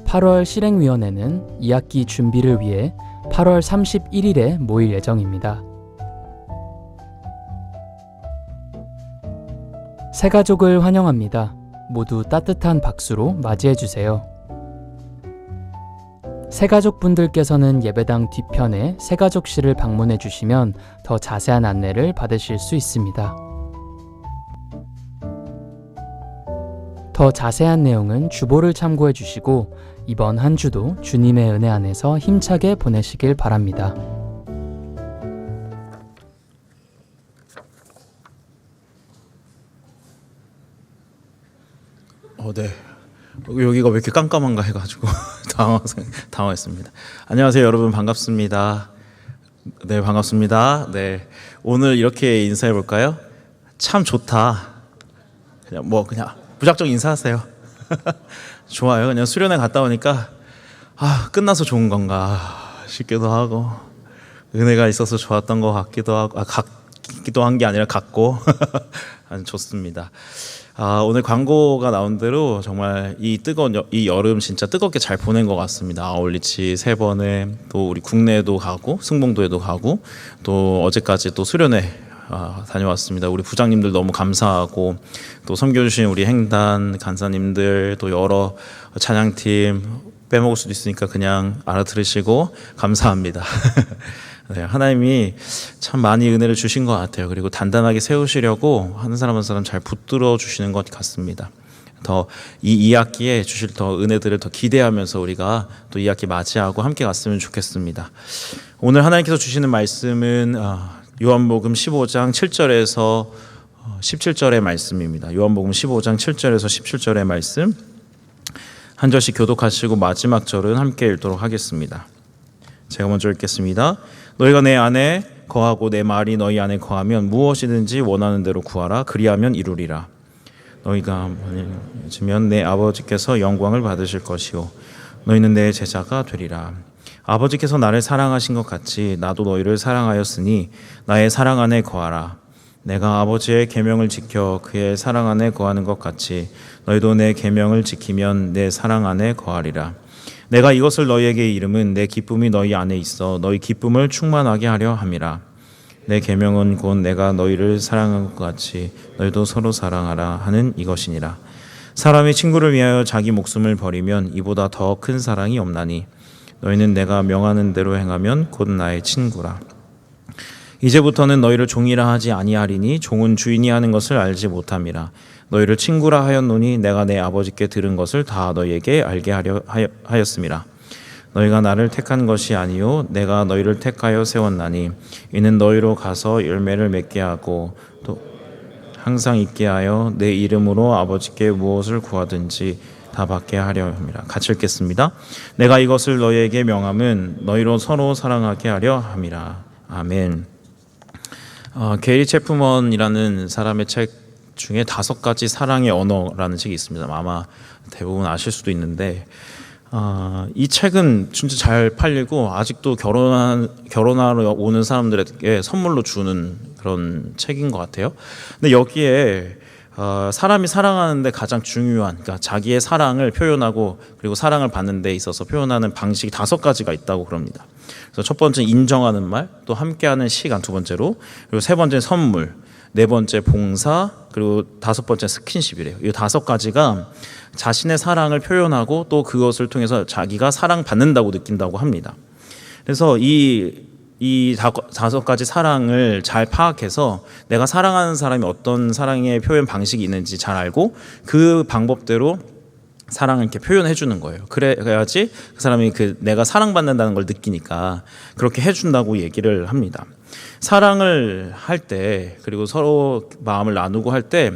8월 실행위원회는 2학기 준비를 위해 8월 31일에 모일 예정입니다. 새가족을 환영합니다. 모두 따뜻한 박수로 맞이해주세요. 새가족분들께서는 예배당 뒤편에 새가족실을 방문해 주시면 더 자세한 안내를 받으실 수 있습니다. 더 자세한 내용은 주보를 참고해 주시고 이번 한 주도 주님의 은혜 안에서 힘차게 보내시길 바랍니다. 네. 여기가 왜 이렇게 깜깜한가 해가지고 당황했습니다. 안녕하세요, 여러분. 반갑습니다. 네, 반갑습니다. 네, 오늘 이렇게 인사해 볼까요? 참 좋다. 그냥 무작정 인사하세요. 좋아요. 그냥 수련회 갔다 오니까 끝나서 좋은 건가 싶기도 하고, 은혜가 있어서 좋았던 것 같기도 하고, 같기도 한 게 아니라 같고 아주 좋습니다. 오늘 광고가 나온 대로 정말 이 뜨거운 이 여름 진짜 뜨겁게 잘 보낸 것 같습니다. 아울리치 3번에 또 우리 국내에도 가고 승봉도에도 가고 또 어제까지 또 수련회 다녀왔습니다. 우리 부장님들 너무 감사하고 또 섬겨주신 우리 행단 간사님들 또 여러 찬양팀 빼먹을 수도 있으니까 그냥 알아들으시고 감사합니다. 네, 하나님이 참 많이 은혜를 주신 것 같아요. 그리고 단단하게 세우시려고 한 사람 한 사람 잘 붙들어 주시는 것 같습니다. 더 이 2학기에 주실 더 은혜들을 더 기대하면서 우리가 또 2학기 맞이하고 함께 갔으면 좋겠습니다. 오늘 하나님께서 주시는 말씀은 요한복음 15장 7절에서 17절의 말씀입니다. 요한복음 15장 7절에서 17절의 말씀 한 절씩 교독하시고 마지막 절은 함께 읽도록 하겠습니다. 제가 먼저 읽겠습니다. 너희가 내 안에 거하고 내 말이 너희 안에 거하면 무엇이든지 원하는 대로 구하라. 그리하면 이루리라. 너희가 주면 내 아버지께서 영광을 받으실 것이요 너희는 내 제자가 되리라. 아버지께서 나를 사랑하신 것 같이 나도 너희를 사랑하였으니 나의 사랑 안에 거하라. 내가 아버지의 계명을 지켜 그의 사랑 안에 거하는 것 같이 너희도 내 계명을 지키면 내 사랑 안에 거하리라. 내가 이것을 너희에게 이름은 내 기쁨이 너희 안에 있어 너희 기쁨을 충만하게 하려 함이라. 내 계명은 곧 내가 너희를 사랑한 것 같이 너희도 서로 사랑하라 하는 이것이니라. 사람이 친구를 위하여 자기 목숨을 버리면 이보다 더 큰 사랑이 없나니 너희는 내가 명하는 대로 행하면 곧 나의 친구라. 이제부터는 너희를 종이라 하지 아니하리니 종은 주인이 하는 것을 알지 못함이라. 너희를 친구라 하였노니 내가 내 아버지께 들은 것을 다 너희에게 알게 하려 하였음이라. 너희가 나를 택한 것이 아니요 내가 너희를 택하여 세웠나니 이는 너희로 가서 열매를 맺게 하고 또 항상 있게 하여 내 이름으로 아버지께 무엇을 구하든지 다 받게 하려 함이라. 같이 읽겠습니다. 내가 이것을 너희에게 명함은 너희로 서로 사랑하게 하려 함이라. 아멘. 게리 체프먼이라는 사람의 책 중에 5가지 사랑의 언어라는 책이 있습니다. 아마 대부분 아실 수도 있는데 이 책은 진짜 잘 팔리고 아직도 결혼하러 오는 사람들에게 선물로 주는 그런 책인 것 같아요. 근데 여기에 사람이 사랑하는데 가장 중요한, 그러니까 자기의 사랑을 표현하고 그리고 사랑을 받는 데 있어서 표현하는 방식이 5가지가 있다고 그럽니다. 그래서 첫 번째 인정하는 말, 또 함께하는 시간, 두 번째로, 그리고 세 번째 선물, 네 번째 봉사, 그리고 5번째 스킨십이래요. 이 5가지가 자신의 사랑을 표현하고 또 그것을 통해서 자기가 사랑받는다고 느낀다고 합니다. 그래서 이 5가지 사랑을 잘 파악해서 내가 사랑하는 사람이 어떤 사랑의 표현 방식이 있는지 잘 알고 그 방법대로 사랑을 이렇게 표현해 주는 거예요. 그래야지 그 사람이 내가 사랑받는다는 걸 느끼니까 그렇게 해준다고 얘기를 합니다. 사랑을 할 때, 그리고 서로 마음을 나누고 할 때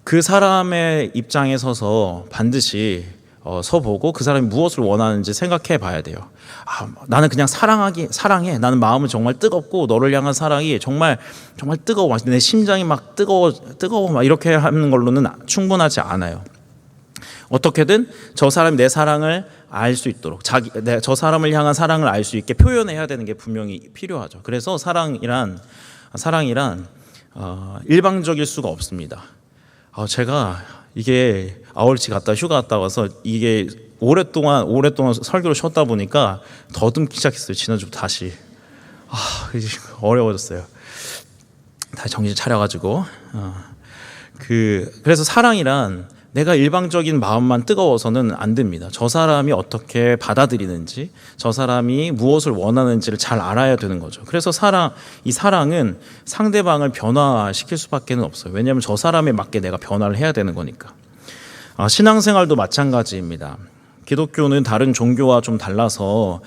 그 사람의 입장에 서서 반드시 서보고 그 사람이 무엇을 원하는지 생각해 봐야 돼요. 나는 그냥 사랑해. 나는 마음은 정말 뜨겁고 너를 향한 사랑이 정말 뜨거워. 내 심장이 막 뜨거워 막 이렇게 하는 걸로는 충분하지 않아요. 어떻게든 저 사람이 내 사랑을 알 수 있도록 저 사람을 향한 사랑을 알 수 있게 표현해야 되는 게 분명히 필요하죠. 그래서 사랑이란 일방적일 수가 없습니다. 제가 이게 아울치 갔다 휴가 갔다 와서 이게 오랫동안 설교를 쉬었다 보니까 더듬기 시작했어요. 지난주부터 다시 이제 어려워졌어요. 다시 정신 차려가지고 그래서 사랑이란 내가 일방적인 마음만 뜨거워서는 안 됩니다. 저 사람이 어떻게 받아들이는지, 저 사람이 무엇을 원하는지를 잘 알아야 되는 거죠. 그래서 이 사랑은 상대방을 변화시킬 수밖에 없어요. 왜냐하면 저 사람에 맞게 내가 변화를 해야 되는 거니까. 신앙생활도 마찬가지입니다. 기독교는 다른 종교와 좀 달라서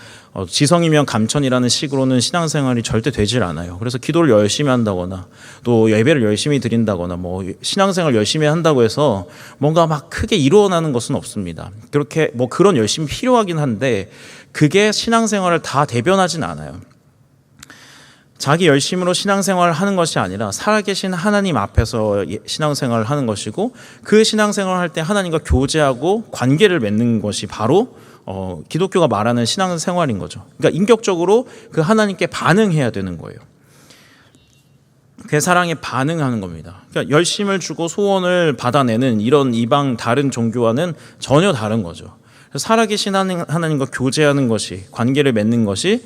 지성이면 감천이라는 식으로는 신앙생활이 절대 되질 않아요. 그래서 기도를 열심히 한다거나 또 예배를 열심히 드린다거나 뭐 신앙생활 열심히 한다고 해서 뭔가 막 크게 일어나는 것은 없습니다. 그렇게 뭐 그런 열심이 필요하긴 한데 그게 신앙생활을 다 대변하진 않아요. 자기 열심으로 신앙생활을 하는 것이 아니라 살아계신 하나님 앞에서 신앙생활을 하는 것이고 그 신앙생활을 할 때 하나님과 교제하고 관계를 맺는 것이 바로 기독교가 말하는 신앙생활인 거죠. 그러니까 인격적으로 그 하나님께 반응해야 되는 거예요. 그 사랑에 반응하는 겁니다. 그러니까 열심을 주고 소원을 받아내는 이런 이방 다른 종교와는 전혀 다른 거죠. 살아계신 하나님과 교제하는 것이, 관계를 맺는 것이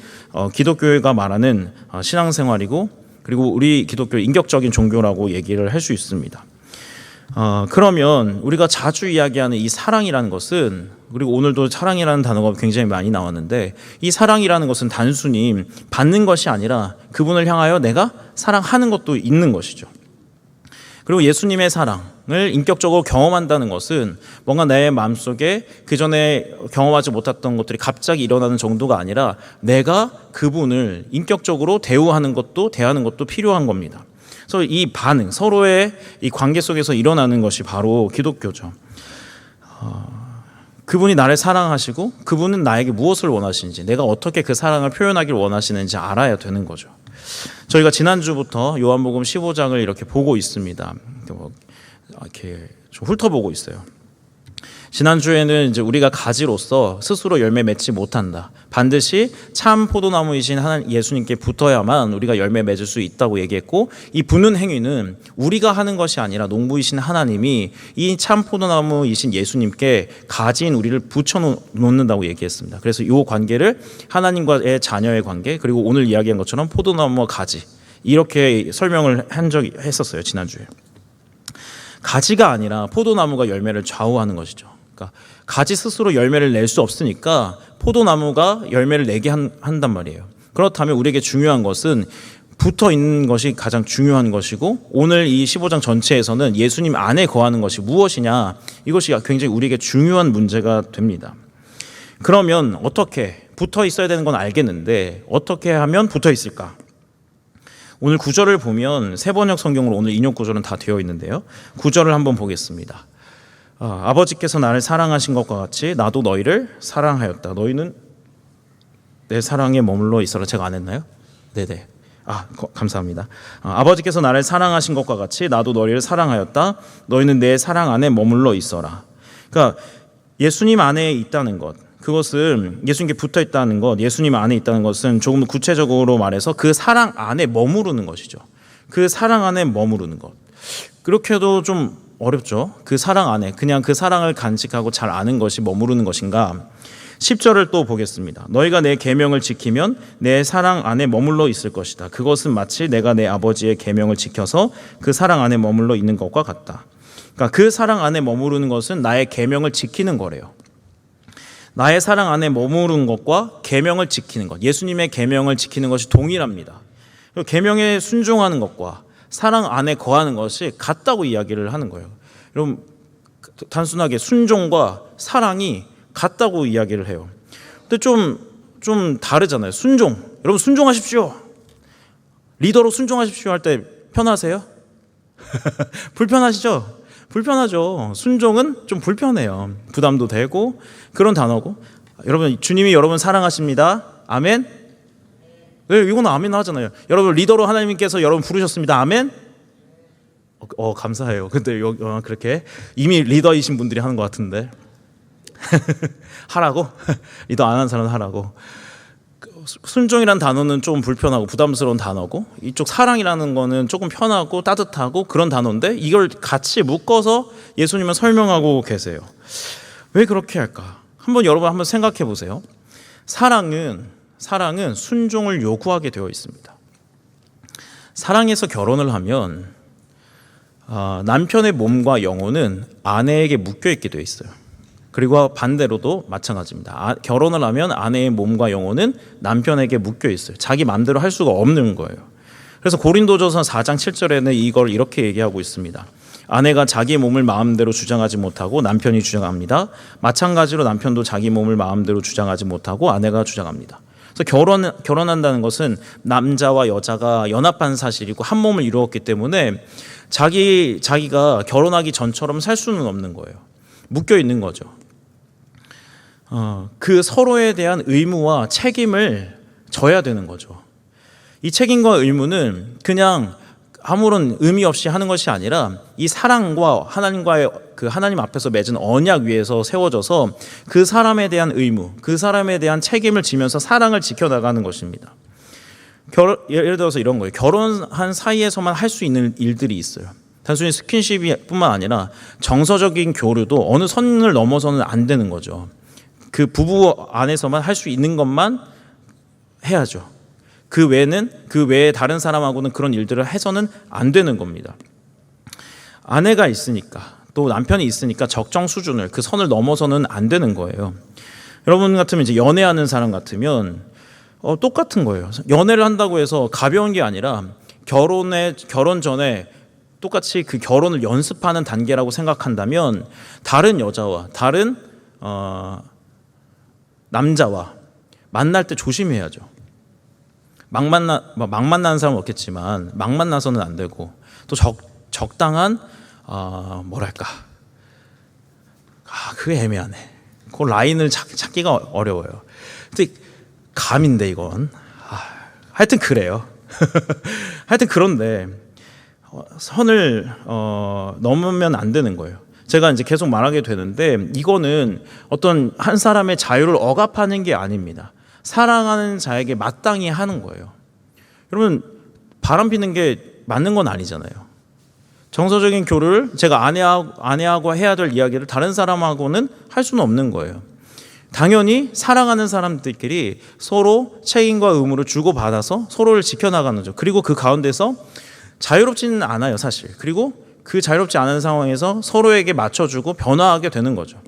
기독교가 말하는 신앙생활이고, 그리고 우리 기독교 인격적인 종교라고 얘기를 할 수 있습니다. 그러면 우리가 자주 이야기하는 이 사랑이라는 것은, 그리고 오늘도 사랑이라는 단어가 굉장히 많이 나왔는데, 이 사랑이라는 것은 단순히 받는 것이 아니라 그분을 향하여 내가 사랑하는 것도 있는 것이죠. 그리고 예수님의 사랑을 인격적으로 경험한다는 것은 뭔가 내 마음속에 그전에 경험하지 못했던 것들이 갑자기 일어나는 정도가 아니라 내가 그분을 인격적으로 대하는 것도 필요한 겁니다. 그래서 이 반응, 서로의 이 관계 속에서 일어나는 것이 바로 기독교죠. 그분이 나를 사랑하시고 그분은 나에게 무엇을 원하시는지, 내가 어떻게 그 사랑을 표현하길 원하시는지 알아야 되는 거죠. 저희가 지난주부터 요한복음 15장을 이렇게 보고 있습니다. 이렇게 좀 훑어보고 있어요. 지난주에는 이제 우리가 가지로서 스스로 열매 맺지 못한다. 반드시 참 포도나무이신 하나님 예수님께 붙어야만 우리가 열매 맺을 수 있다고 얘기했고, 이 부는 행위는 우리가 하는 것이 아니라 농부이신 하나님이 이 참 포도나무이신 예수님께 가지인 우리를 붙여 놓는다고 얘기했습니다. 그래서 이 관계를 하나님과의 자녀의 관계, 그리고 오늘 이야기한 것처럼 포도나무와 가지, 이렇게 설명을 한 적이 했었어요. 지난주에. 가지가 아니라 포도나무가 열매를 좌우하는 것이죠. 그러니까 가지 스스로 열매를 낼 수 없으니까 포도나무가 열매를 내게 한단 말이에요. 그렇다면 우리에게 중요한 것은 붙어 있는 것이 가장 중요한 것이고, 오늘 이 15장 전체에서는 예수님 안에 거하는 것이 무엇이냐, 이것이 굉장히 우리에게 중요한 문제가 됩니다. 그러면 어떻게 붙어 있어야 되는 건 알겠는데 어떻게 하면 붙어 있을까? 오늘 구절을 보면 세 번역 성경으로 오늘 인용 구절은 다 되어 있는데요. 구절을 한번 보겠습니다. 아버지께서 나를 사랑하신 것과 같이 나도 너희를 사랑하였다. 너희는 내 사랑에 머물러 있어라. 제가 안 했나요? 네네. 감사합니다. 아버지께서 나를 사랑하신 것과 같이 나도 너희를 사랑하였다. 너희는 내 사랑 안에 머물러 있어라. 그러니까 예수님 안에 있다는 것, 그것은 예수님께 붙어 있다는 것, 예수님 안에 있다는 것은 조금 더 구체적으로 말해서 그 사랑 안에 머무르는 것이죠. 그 사랑 안에 머무르는 것. 그렇게도 좀 어렵죠. 그 사랑 안에 그냥 그 사랑을 간직하고 잘 아는 것이 머무르는 것인가? 10절을 또 보겠습니다. 너희가 내 계명을 지키면 내 사랑 안에 머물러 있을 것이다. 그것은 마치 내가 내 아버지의 계명을 지켜서 그 사랑 안에 머물러 있는 것과 같다. 그러니까 그 사랑 안에 머무르는 것은 나의 계명을 지키는 거래요. 나의 사랑 안에 머무르는 것과 계명을 지키는 것, 예수님의 계명을 지키는 것이 동일합니다. 계명에 순종하는 것과 사랑 안에 거하는 것이 같다고 이야기를 하는 거예요. 여러분, 단순하게 순종과 사랑이 같다고 이야기를 해요. 근데 좀 다르잖아요. 순종. 여러분, 순종하십시오. 리더로 순종하십시오 할 때 편하세요? 불편하시죠? 불편하죠. 순종은 좀 불편해요. 부담도 되고 그런 단어고. 여러분, 주님이 여러분 사랑하십니다. 아멘. 네, 이거는 아멘 하잖아요. 여러분, 리더로 하나님께서 여러분 부르셨습니다. 아멘. 감사해요. 근데 그렇게 이미 리더이신 분들이 하는 것 같은데 하라고? 리더 안 하는 사람은 하라고. 순종이라는 단어는 좀 불편하고 부담스러운 단어고, 이쪽 사랑이라는 거는 조금 편하고 따뜻하고 그런 단어인데 이걸 같이 묶어서 예수님은 설명하고 계세요. 왜 그렇게 할까? 여러분 한번 생각해 보세요. 사랑은 순종을 요구하게 되어 있습니다. 사랑해서 결혼을 하면 남편의 몸과 영혼은 아내에게 묶여 있게 되어 있어요. 그리고 반대로도 마찬가지입니다. 결혼을 하면 아내의 몸과 영혼은 남편에게 묶여 있어요. 자기 마음대로 할 수가 없는 거예요. 그래서 고린도전서 4장 7절에는 이걸 이렇게 얘기하고 있습니다. 아내가 자기 몸을 마음대로 주장하지 못하고 남편이 주장합니다. 마찬가지로 남편도 자기 몸을 마음대로 주장하지 못하고 아내가 주장합니다. 그래서 결혼한다는 것은 남자와 여자가 연합한 사실이고 한 몸을 이루었기 때문에 자기가 결혼하기 전처럼 살 수는 없는 거예요. 묶여 있는 거죠. 그 서로에 대한 의무와 책임을 져야 되는 거죠. 이 책임과 의무는 그냥 아무런 의미 없이 하는 것이 아니라 이 사랑과 하나님과의 그 하나님 앞에서 맺은 언약 위에서 세워져서 그 사람에 대한 의무, 그 사람에 대한 책임을 지면서 사랑을 지켜나가는 것입니다. 예를 들어서 이런 거예요. 결혼한 사이에서만 할 수 있는 일들이 있어요. 단순히 스킨십뿐만 아니라 정서적인 교류도 어느 선을 넘어서는 안 되는 거죠. 그 부부 안에서만 할 수 있는 것만 해야죠. 그 외에 다른 사람하고는 그런 일들을 해서는 안 되는 겁니다. 아내가 있으니까, 또 남편이 있으니까 적정 수준을, 그 선을 넘어서는 안 되는 거예요. 여러분 같으면 이제 연애하는 사람 같으면 똑같은 거예요. 연애를 한다고 해서 가벼운 게 아니라 결혼 전에 똑같이 그 결혼을 연습하는 단계라고 생각한다면 다른 여자와 다른 남자와 만날 때 조심해야죠. 막 만나는 사람은 없겠지만 막 만나서는 안 되고, 또 적당한 그게 애매하네. 그 라인을 찾기가 어려워요. 근데 감인데 이건 하여튼 그래요. 하여튼 그런데 선을 넘으면 안 되는 거예요. 제가 이제 계속 말하게 되는데 이거는 어떤 한 사람의 자유를 억압하는 게 아닙니다. 사랑하는 자에게 마땅히 하는 거예요. 여러분, 바람 피는 게 맞는 건 아니잖아요. 정서적인 교류를 제가 아내하고 해야 될 이야기를 다른 사람하고는 할 수는 없는 거예요. 당연히 사랑하는 사람들끼리 서로 책임과 의무를 주고받아서 서로를 지켜나가는 거죠. 그리고 그 가운데서 자유롭지는 않아요, 사실. 그리고 그 자유롭지 않은 상황에서 서로에게 맞춰주고 변화하게 되는 거죠.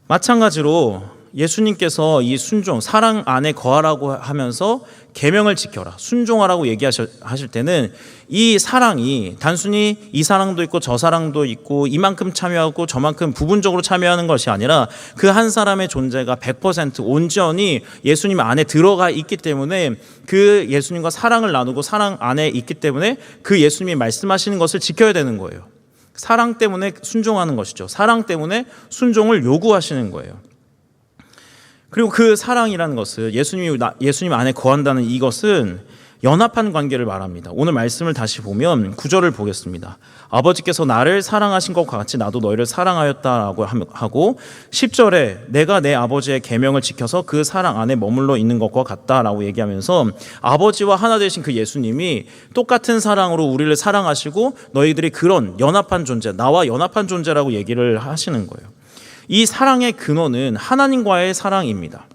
마찬가지로 예수님께서 이 순종, 사랑 안에 거하라고 하면서 계명을 지켜라, 순종하라고 얘기하실 때는 이 사랑이 단순히 이 사랑도 있고 저 사랑도 있고 이만큼 참여하고 저만큼 부분적으로 참여하는 것이 아니라 그 한 사람의 존재가 100% 온전히 예수님 안에 들어가 있기 때문에, 그 예수님과 사랑을 나누고 사랑 안에 있기 때문에 그 예수님이 말씀하시는 것을 지켜야 되는 거예요. 사랑 때문에 순종하는 것이죠. 사랑 때문에 순종을 요구하시는 거예요. 그리고 그 사랑이라는 것을 예수님 안에 거한다는 이것은 연합한 관계를 말합니다. 오늘 말씀을 다시 보면 9절을 보겠습니다. 아버지께서 나를 사랑하신 것과 같이 나도 너희를 사랑하였다라고 하고, 10절에 내가 내 아버지의 계명을 지켜서 그 사랑 안에 머물러 있는 것과 같다라고 얘기하면서 아버지와 하나 되신 그 예수님이 똑같은 사랑으로 우리를 사랑하시고 너희들이 그런 연합한 존재, 나와 연합한 존재라고 얘기를 하시는 거예요. 이 사랑의 근원은 하나님과의 사랑입니다.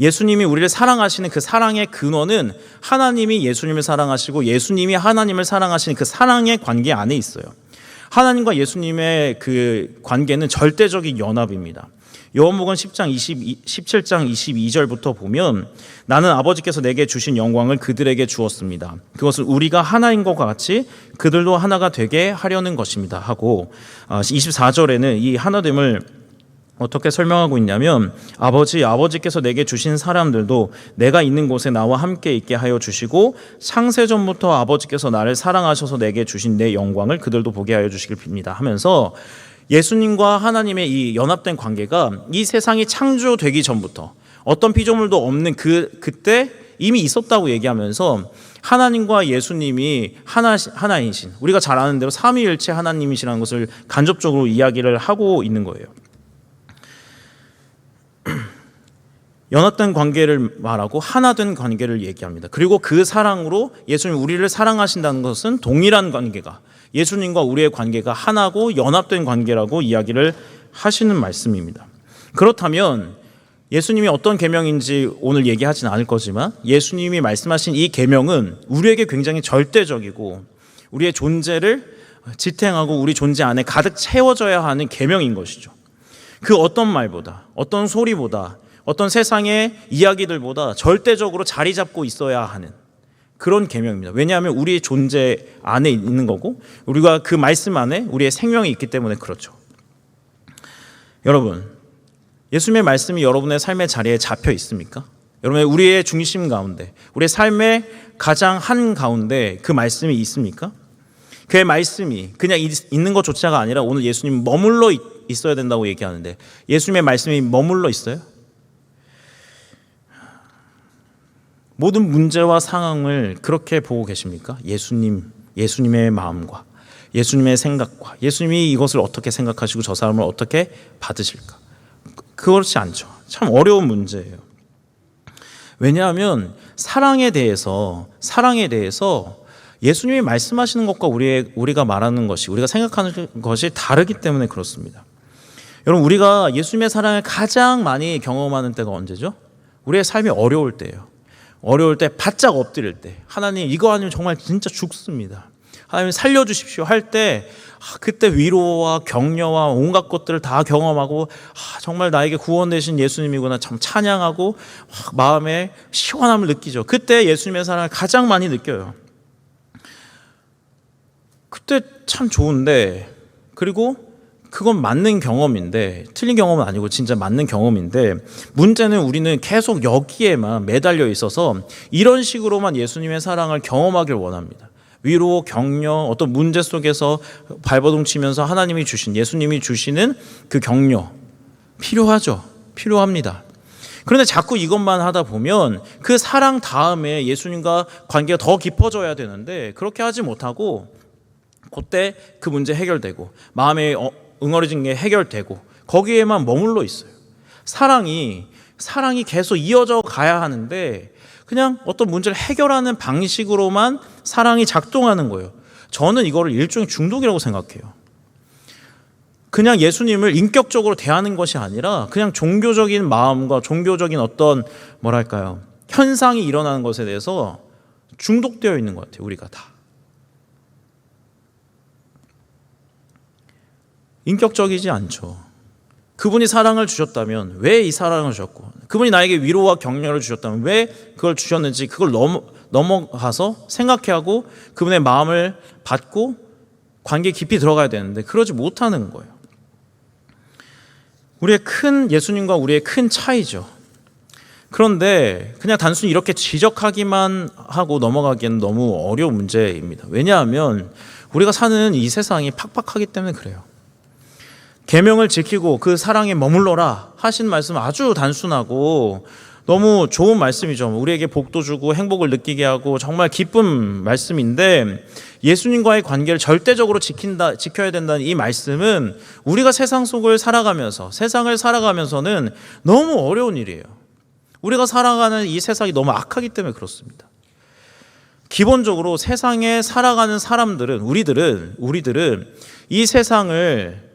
예수님이 우리를 사랑하시는 그 사랑의 근원은 하나님이 예수님을 사랑하시고 예수님이 하나님을 사랑하시는 그 사랑의 관계 안에 있어요. 하나님과 예수님의 그 관계는 절대적인 연합입니다. 요한복음 17장 22절부터 보면 나는 아버지께서 내게 주신 영광을 그들에게 주었습니다. 그것을 우리가 하나인 것과 같이 그들도 하나가 되게 하려는 것입니다 하고 24절에는 이 하나됨을 어떻게 설명하고 있냐면 아버지께서 내게 주신 사람들도 내가 있는 곳에 나와 함께 있게 하여 주시고 창세전부터 아버지께서 나를 사랑하셔서 내게 주신 내 영광을 그들도 보게 하여 주시길 빕니다 하면서 예수님과 하나님의 이 연합된 관계가 이 세상이 창조되기 전부터 어떤 피조물도 없는 그때 이미 있었다고 얘기하면서 하나님과 예수님이 하나이신, 우리가 잘 아는 대로 삼위일체 하나님이시라는 것을 간접적으로 이야기를 하고 있는 거예요. 연합된 관계를 말하고 하나된 관계를 얘기합니다. 그리고 그 사랑으로 예수님 우리를 사랑하신다는 것은 동일한 관계가, 예수님과 우리의 관계가 하나고 연합된 관계라고 이야기를 하시는 말씀입니다. 그렇다면 예수님이 어떤 계명인지 오늘 얘기하지는 않을 거지만 예수님이 말씀하신 이 계명은 우리에게 굉장히 절대적이고 우리의 존재를 지탱하고 우리 존재 안에 가득 채워져야 하는 계명인 것이죠. 그 어떤 말보다, 어떤 소리보다, 어떤 세상의 이야기들보다 절대적으로 자리 잡고 있어야 하는 그런 계명입니다. 왜냐하면 우리의 존재 안에 있는 거고 우리가 그 말씀 안에 우리의 생명이 있기 때문에 그렇죠. 여러분, 예수님의 말씀이 여러분의 삶의 자리에 잡혀 있습니까? 여러분, 우리의 중심 가운데, 우리의 삶의 가장 한가운데 그 말씀이 있습니까? 그의 말씀이 그냥 있는 것조차가 아니라 오늘 예수님 머물러 있어야 된다고 얘기하는데 예수님의 말씀이 머물러 있어요? 모든 문제와 상황을 그렇게 보고 계십니까? 예수님의 마음과 예수님의 생각과 예수님이 이것을 어떻게 생각하시고 저 사람을 어떻게 받으실까? 그렇지 않죠. 참 어려운 문제예요. 왜냐하면 사랑에 대해서 예수님이 말씀하시는 것과 우리가 말하는 것이, 우리가 생각하는 것이 다르기 때문에 그렇습니다. 여러분, 우리가 예수님의 사랑을 가장 많이 경험하는 때가 언제죠? 우리의 삶이 어려울 때예요. 어려울 때 바짝 엎드릴 때, 하나님 이거 아니면 정말 진짜 죽습니다, 하나님 살려주십시오 할 때 그때 위로와 격려와 온갖 것들을 다 경험하고 정말 나에게 구원 되신 예수님이구나 참 찬양하고 마음에 시원함을 느끼죠. 그때 예수님의 사랑을 가장 많이 느껴요. 그때 참 좋은데, 그리고 그건 맞는 경험인데, 틀린 경험은 아니고 진짜 맞는 경험인데, 문제는 우리는 계속 여기에만 매달려 있어서 이런 식으로만 예수님의 사랑을 경험하길 원합니다. 위로, 격려, 어떤 문제 속에서 발버둥 치면서 하나님이 주신, 예수님이 주시는 그 격려 필요하죠. 필요합니다. 그런데 자꾸 이것만 하다 보면 그 사랑 다음에 예수님과 관계가 더 깊어져야 되는데 그렇게 하지 못하고 그때 그 문제 해결되고 마음에 응어리진 게 해결되고 거기에만 머물러 있어요. 사랑이 계속 이어져 가야 하는데 그냥 어떤 문제를 해결하는 방식으로만 사랑이 작동하는 거예요. 저는 이거를 일종의 중독이라고 생각해요. 그냥 예수님을 인격적으로 대하는 것이 아니라 그냥 종교적인 마음과 종교적인 어떤 현상이 일어나는 것에 대해서 중독되어 있는 것 같아요. 우리가 다. 인격적이지 않죠. 그분이 사랑을 주셨다면 왜 이 사랑을 주셨고, 그분이 나에게 위로와 격려를 주셨다면 왜 그걸 주셨는지 그걸 넘어가서 생각하고 그분의 마음을 받고 관계 깊이 들어가야 되는데 그러지 못하는 거예요. 예수님과 우리의 큰 차이죠. 그런데 그냥 단순히 이렇게 지적하기만 하고 넘어가기에는 너무 어려운 문제입니다. 왜냐하면 우리가 사는 이 세상이 팍팍하기 때문에 그래요. 계명을 지키고 그 사랑에 머물러라 하신 말씀은 아주 단순하고 너무 좋은 말씀이죠. 우리에게 복도 주고 행복을 느끼게 하고 정말 기쁜 말씀인데, 예수님과의 관계를 절대적으로 지켜야 된다는 이 말씀은 우리가 세상을 살아가면서는 너무 어려운 일이에요. 우리가 살아가는 이 세상이 너무 악하기 때문에 그렇습니다. 기본적으로 세상에 살아가는 사람들은, 우리들은 이 세상을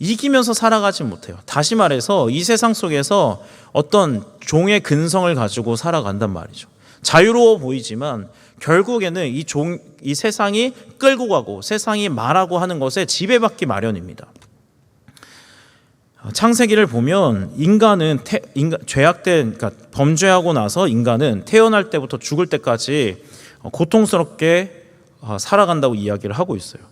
이기면서 살아가지 못해요. 다시 말해서 이 세상 속에서 어떤 종의 근성을 가지고 살아간단 말이죠. 자유로워 보이지만 결국에는 이 세상이 끌고 가고 세상이 말하고 하는 것에 지배받기 마련입니다. 창세기를 보면 인간은 죄악된, 그러니까 범죄하고 나서 인간은 태어날 때부터 죽을 때까지 고통스럽게 살아간다고 이야기를 하고 있어요.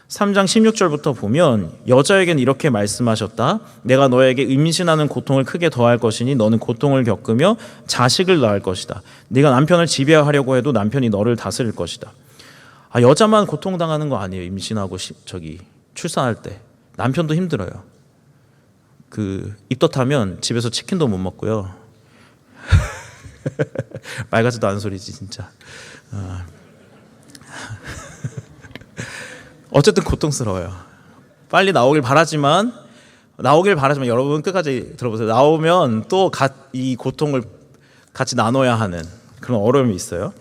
3장 16절부터 보면 여자에겐 이렇게 말씀하셨다. 내가 너에게 임신하는 고통을 크게 더할 것이니 너는 고통을 겪으며 자식을 낳을 것이다. 네가 남편을 지배하려고 해도 남편이 너를 다스릴 것이다. 여자만 고통당하는 거 아니에요. 임신하고 출산할 때 남편도 힘들어요. 입덧하면 집에서 치킨도 못 먹고요. 말 같지도 않은 소리지 진짜. 어쨌든 고통스러워요. 빨리 나오길 바라지만 여러분 끝까지 들어보세요. 나오면 또 이 고통을 같이 나눠야 하는 그런 어려움이 있어요.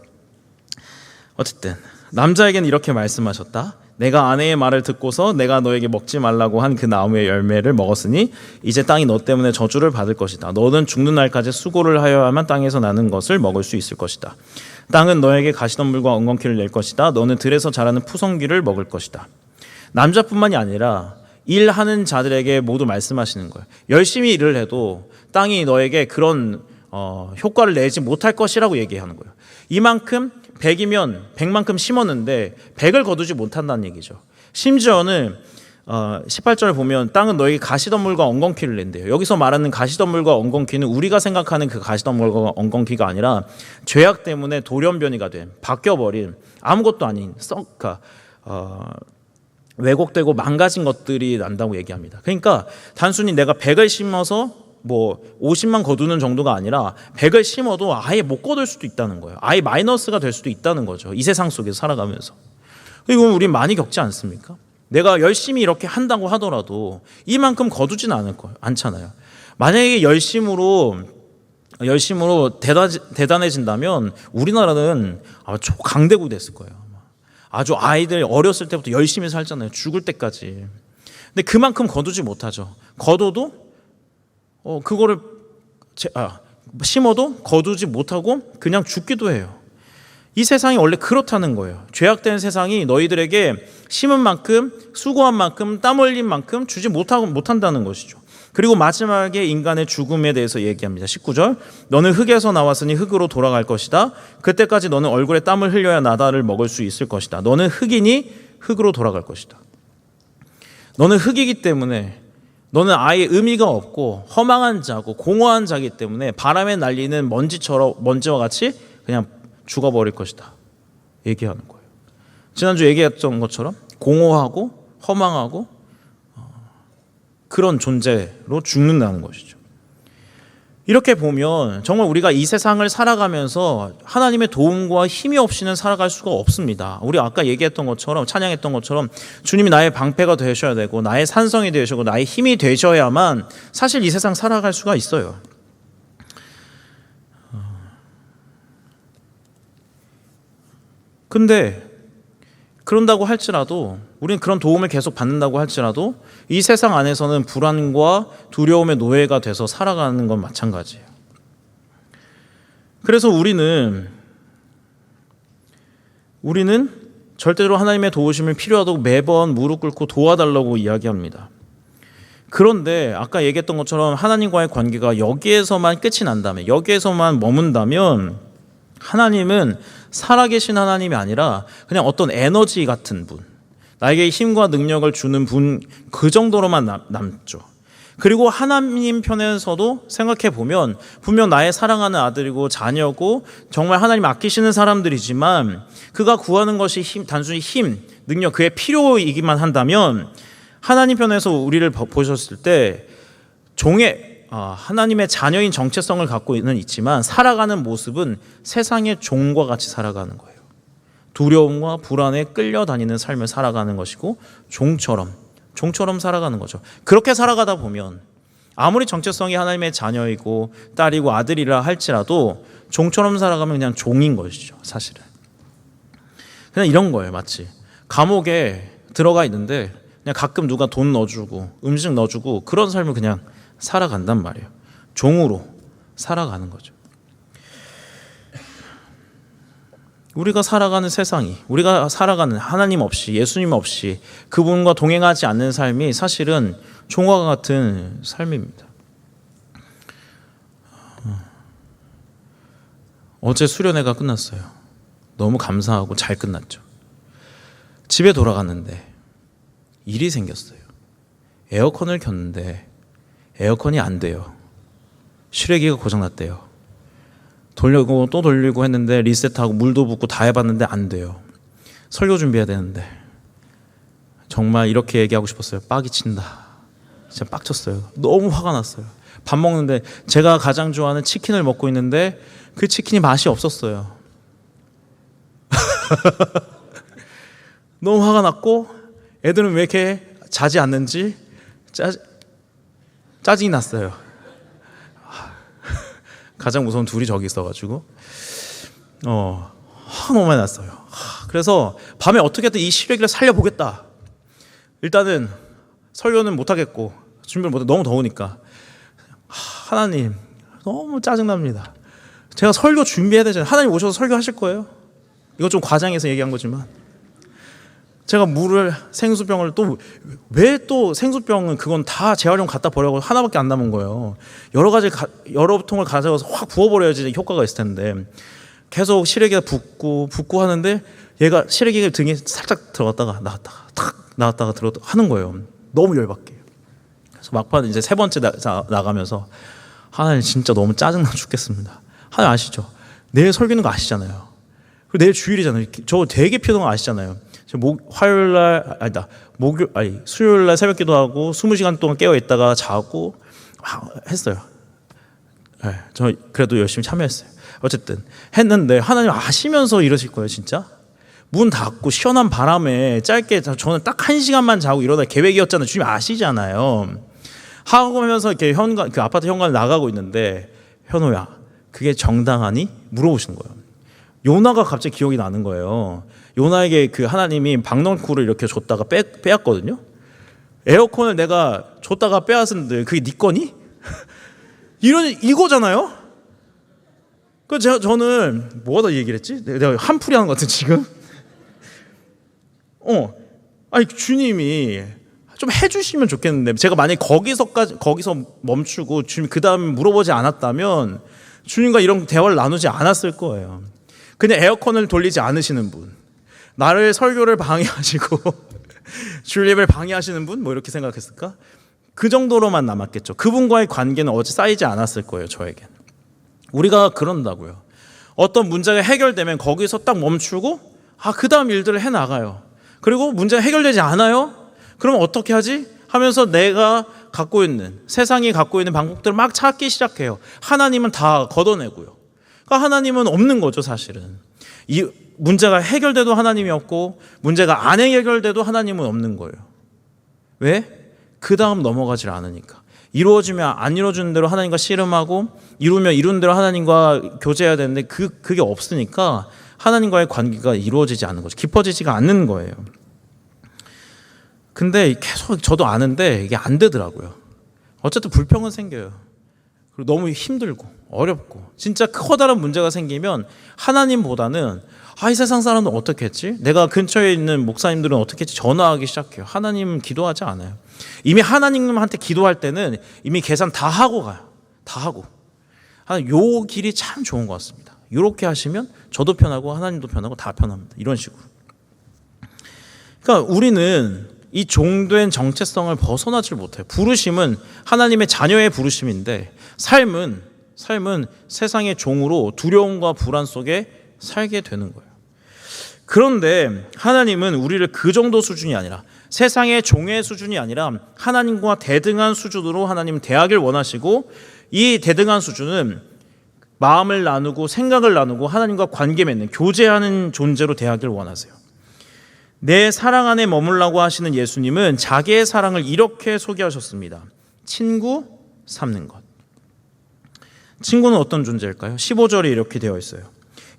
어쨌든 남자에게는 이렇게 말씀하셨다. 내가 아내의 말을 듣고서 내가 너에게 먹지 말라고 한 그 나무의 열매를 먹었으니 이제 땅이 너 때문에 저주를 받을 것이다. 너는 죽는 날까지 수고를 하여야만 땅에서 나는 것을 먹을 수 있을 것이다. 땅은 너에게 가시덤불과 엉겅퀴를 낼 것이다. 너는 들에서 자라는 푸성귀를 먹을 것이다. 남자뿐만이 아니라 일하는 자들에게 모두 말씀하시는 거예요. 열심히 일을 해도 땅이 너에게 그런 효과를 내지 못할 것이라고 얘기하는 거예요. 이만큼 100이면 100만큼 심었는데 100을 거두지 못한다는 얘기죠. 심지어는 18절을 보면 땅은 너에게 가시덤불과 엉겅퀴를 낸대요. 여기서 말하는 가시덤불과 엉겅퀴는 우리가 생각하는 그 가시덤불과 엉겅퀴가 아니라 죄악 때문에 돌연변이가 된, 바뀌어버린 아무것도 아닌 왜곡되고 망가진 것들이 난다고 얘기합니다. 그러니까 단순히 내가 100을 심어서 50만 거두는 정도가 아니라 100을 심어도 아예 못 거둘 수도 있다는 거예요. 아예 마이너스가 될 수도 있다는 거죠. 이 세상 속에서 살아가면서. 이건 우리 많이 겪지 않습니까? 내가 열심히 이렇게 한다고 하더라도 이만큼 거두진 않잖아요. 만약에 열심으로 대단해진다면 우리나라는 강대국 됐을 거예요. 아주 아이들 어렸을 때부터 열심히 살잖아요. 죽을 때까지. 근데 그만큼 거두지 못하죠. 거둬도 그거를 심어도 거두지 못하고 그냥 죽기도 해요. 이 세상이 원래 그렇다는 거예요. 죄악된 세상이 너희들에게 심은 만큼, 수고한 만큼, 땀 흘린 만큼 주지 못한다는 것이죠. 그리고 마지막에 인간의 죽음에 대해서 얘기합니다. 19절. 너는 흙에서 나왔으니 흙으로 돌아갈 것이다. 그때까지 너는 얼굴에 땀을 흘려야 나다를 먹을 수 있을 것이다. 너는 흙이니 흙으로 돌아갈 것이다. 너는 흙이기 때문에 너는 아예 의미가 없고 허망한 자고 공허한 자이기 때문에 바람에 날리는 먼지와 같이 그냥 죽어버릴 것이다 얘기하는 거예요. 지난주 얘기했던 것처럼 공허하고 허망하고 그런 존재로 죽는다는 것이죠. 이렇게 보면 정말 우리가 이 세상을 살아가면서 하나님의 도움과 힘이 없이는 살아갈 수가 없습니다. 우리 아까 얘기했던 것처럼 찬양했던 것처럼 주님이 나의 방패가 되셔야 되고 나의 산성이 되시고 나의 힘이 되셔야만 사실 이 세상 살아갈 수가 있어요. 근데 그런다고 할지라도 우리는 그런 도움을 계속 받는다고 할지라도 이 세상 안에서는 불안과 두려움의 노예가 돼서 살아가는 건 마찬가지예요. 그래서 우리는 절대로 하나님의 도우심을 필요하다고 매번 무릎 꿇고 도와달라고 이야기합니다. 그런데 아까 얘기했던 것처럼 하나님과의 관계가 여기에서만 끝이 난다면, 여기에서만 머문다면 하나님은 살아계신 하나님이 아니라 그냥 어떤 에너지 같은 분, 나에게 힘과 능력을 주는 분, 그 정도로만 남죠. 그리고 하나님 편에서도 생각해 보면 분명 나의 사랑하는 아들이고 자녀고 정말 하나님 아끼시는 사람들이지만 그가 구하는 것이 단순히 힘, 능력, 그의 필요이기만 한다면 하나님 편에서 우리를 보셨을 때 하나님의 자녀인 정체성을 갖고는 있지만 살아가는 모습은 세상의 종과 같이 살아가는 거예요. 두려움과 불안에 끌려다니는 삶을 살아가는 것이고 종처럼 살아가는 거죠. 그렇게 살아가다 보면 아무리 정체성이 하나님의 자녀이고 딸이고 아들이라 할지라도 종처럼 살아가면 그냥 종인 것이죠. 사실은 그냥 이런 거예요. 마치 감옥에 들어가 있는데 그냥 가끔 누가 돈 넣어주고 음식 넣어주고 그런 삶을 그냥 살아간단 말이에요. 종으로 살아가는 거죠. 우리가 살아가는 세상이, 우리가 살아가는 하나님 없이, 예수님 없이 그분과 동행하지 않는 삶이 사실은 종과 같은 삶입니다. 어제 수련회가 끝났어요. 너무 감사하고 잘 끝났죠. 집에 돌아갔는데 일이 생겼어요. 에어컨을 켰는데 에어컨이 안 돼요. 실외기가 고장났대요. 돌리고 또 돌리고 했는데 리셋하고 물도 붓고 다 해봤는데 안 돼요. 설교 준비해야 되는데 정말 이렇게 얘기하고 싶었어요. 빡이 친다. 진짜 빡쳤어요. 너무 화가 났어요. 밥 먹는데 제가 가장 좋아하는 치킨을 먹고 있는데 그 치킨이 맛이 없었어요. 너무 화가 났고 애들은 왜 이렇게 자지 않는지 짜증이 났어요. 가장 무서운 둘이 저기 있어가지고 화가 너무 많이 났어요. 그래서 밤에 어떻게든 이 시래기를 살려보겠다. 일단은 설교는 못하겠고 준비를 못해. 너무 더우니까. 하나님 너무 짜증납니다. 제가 설교 준비해야 되잖아요. 하나님 오셔서 설교하실 거예요. 이거 좀 과장해서 얘기한 거지만 제가 물을 생수병을 또 왜 또 생수병은 그건 다 재활용 갖다 버려고 하나밖에 안 남은 거예요. 여러 통을 가져가서 확 부어버려야지 효과가 있을 텐데 계속 시래기가 붓고 하는데 얘가 시래기가 등에 살짝 들어갔다가 나왔다가 탁 나왔다가 들어갔다가 하는 거예요. 너무 열받게. 그래서 막판 이제 세 번째 나가면서 하나님 진짜 너무 짜증나 죽겠습니다. 하나님 아시죠? 내일 설교는 거 아시잖아요. 그리고 내일 주일이잖아요. 저 되게 피우는 거 아시잖아요. 수요일날 새벽 기도하고 20시간 동안 깨어 있다가 자고 했어요. 네, 저 그래도 열심히 참여했어요. 어쨌든 했는데 하나님 아시면서 이러실 거예요, 진짜? 문 닫고 시원한 바람에 짧게 저는 딱 1시간만 자고 이러다 계획이었잖아요. 주님 아시잖아요. 하고 하면서 이렇게 그 아파트 현관을 나가고 있는데 현호야, 그게 정당하니? 물어보시는 거예요. 요나가 갑자기 기억이 나는 거예요. 요나에게 그 하나님이 박넝쿨을 이렇게 줬다가 빼앗거든요. 에어컨을 내가 줬다가 빼앗은데 그게 네 거니? 이거잖아요. 그래서 저는 뭐하다 얘기를 했지? 내가 한풀이 하는 것 같은 지금. 아니 주님이 좀 해주시면 좋겠는데 제가 만약 거기서 멈추고 주님 그 다음에 물어보지 않았다면 주님과 이런 대화를 나누지 않았을 거예요. 그냥 에어컨을 돌리지 않으시는 분, 나를 설교를 방해하시고 주립을 방해하시는 분, 뭐 이렇게 생각했을까? 그 정도로만 남았겠죠. 그분과의 관계는 어제 쌓이지 않았을 거예요. 저에겐. 우리가 그런다고요. 어떤 문제가 해결되면 거기서 딱 멈추고 그 다음 일들을 해나가요. 그리고 문제가 해결되지 않아요? 그러면 어떻게 하지? 하면서 내가 갖고 있는, 세상이 갖고 있는 방법들을 막 찾기 시작해요. 하나님은 다 걷어내고요. 그러니까 하나님은 없는 거죠, 사실은. 이 문제가 해결돼도 하나님이 없고 문제가 안 해결돼도 하나님은 없는 거예요. 왜? 그 다음 넘어가질 않으니까. 이루어지면 안 이루어지는 대로 하나님과 씨름하고 이루면 이룬 대로 하나님과 교제해야 되는데 그게 없으니까 하나님과의 관계가 이루어지지 않는 거죠. 깊어지지가 않는 거예요. 근데 계속 저도 아는데 이게 안 되더라고요. 어쨌든 불평은 생겨요. 그리고 너무 힘들고 어렵고 진짜 커다란 문제가 생기면 하나님보다는 이 세상 사람은 어떻게 했지? 내가 근처에 있는 목사님들은 어떻게 했지? 전화하기 시작해요. 하나님은 기도하지 않아요. 이미 하나님한테 기도할 때는 이미 계산 다 하고 가요. 다 하고. 요 길이 참 좋은 것 같습니다. 이렇게 하시면 저도 편하고 하나님도 편하고 다 편합니다. 이런 식으로. 그러니까 우리는 이 종된 정체성을 벗어나질 못해요. 부르심은 하나님의 자녀의 부르심인데 삶은 세상의 종으로 두려움과 불안 속에 살게 되는 거예요. 그런데 하나님은 우리를 그 정도 수준이 아니라 세상의 종의 수준이 아니라 하나님과 대등한 수준으로 하나님은 대하길 원하시고 이 대등한 수준은 마음을 나누고 생각을 나누고 하나님과 관계 맺는 교제하는 존재로 대하길 원하세요. 내 사랑 안에 머물라고 하시는 예수님은 자기의 사랑을 이렇게 소개하셨습니다. 친구 삼는 것. 친구는 어떤 존재일까요? 15절에 이렇게 되어 있어요.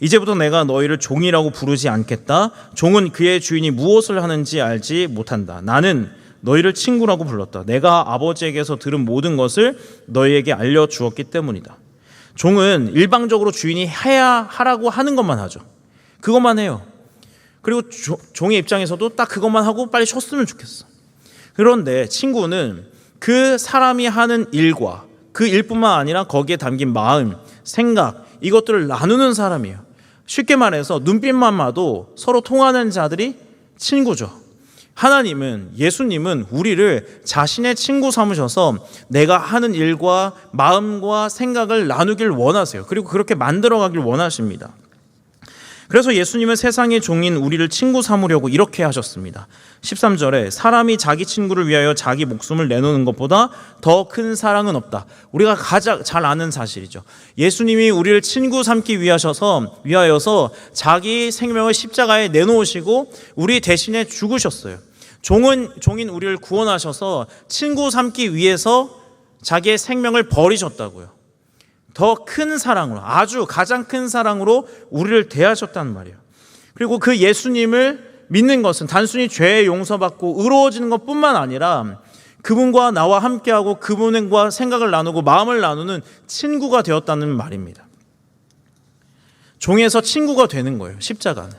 이제부터 내가 너희를 종이라고 부르지 않겠다. 종은 그의 주인이 무엇을 하는지 알지 못한다. 나는 너희를 친구라고 불렀다. 내가 아버지에게서 들은 모든 것을 너희에게 알려주었기 때문이다. 종은 일방적으로 주인이 하라고 하는 것만 하죠. 그것만 해요. 그리고 종의 입장에서도 딱 그것만 하고 빨리 쉬었으면 좋겠어. 그런데 친구는 그 사람이 하는 일과 그 일뿐만 아니라 거기에 담긴 마음, 생각, 이것들을 나누는 사람이에요. 쉽게 말해서 눈빛만 봐도 서로 통하는 자들이 친구죠. 하나님은, 예수님은 우리를 자신의 친구 삼으셔서 내가 하는 일과 마음과 생각을 나누길 원하세요. 그리고 그렇게 만들어가길 원하십니다. 그래서 예수님은 세상의 종인 우리를 친구 삼으려고 이렇게 하셨습니다. 13절에 사람이 자기 친구를 위하여 자기 목숨을 내놓는 것보다 더 큰 사랑은 없다. 우리가 가장 잘 아는 사실이죠. 예수님이 우리를 친구 삼기 위하여서 자기 생명을 십자가에 내놓으시고 우리 대신에 죽으셨어요. 종인 우리를 구원하셔서 친구 삼기 위해서 자기의 생명을 버리셨다고요. 더 큰 사랑으로, 아주 가장 큰 사랑으로 우리를 대하셨단 말이에요. 그리고 그 예수님을 믿는 것은 단순히 죄의 용서받고 의로워지는 것뿐만 아니라 그분과 나와 함께하고 그분과 생각을 나누고 마음을 나누는 친구가 되었다는 말입니다. 종에서 친구가 되는 거예요. 십자가는.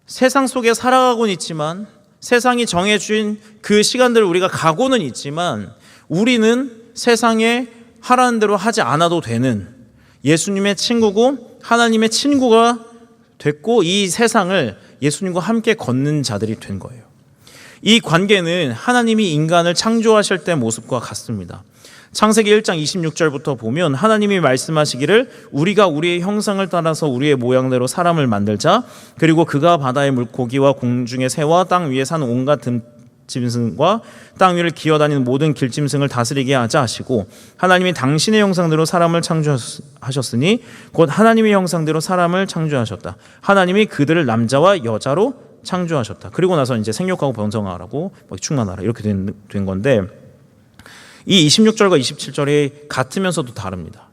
세상 속에 살아가고는 있지만, 세상이 정해준 그 시간들을 우리가 가고는 있지만, 우리는 세상에 하라는 대로 하지 않아도 되는 예수님의 친구고 하나님의 친구가 됐고, 이 세상을 예수님과 함께 걷는 자들이 된 거예요. 이 관계는 하나님이 인간을 창조하실 때 모습과 같습니다. 창세기 1장 26절부터 보면 하나님이 말씀하시기를 우리가 우리의 형상을 따라서 우리의 모양대로 사람을 만들자. 그리고 그가 바다의 물고기와 공중의 새와 땅 위에 사는 온갖 짐승과 땅 위를 기어다니는 모든 길짐승을 다스리게 하자 하시고, 하나님이 당신의 형상대로 사람을 창조하셨으니 곧 하나님의 형상대로 사람을 창조하셨다. 하나님이 그들을 남자와 여자로 창조하셨다. 그리고 나서 이제 생육하고 번성하라고 충만하라 이렇게 된 건데, 이 26절과 27절이 같으면서도 다릅니다.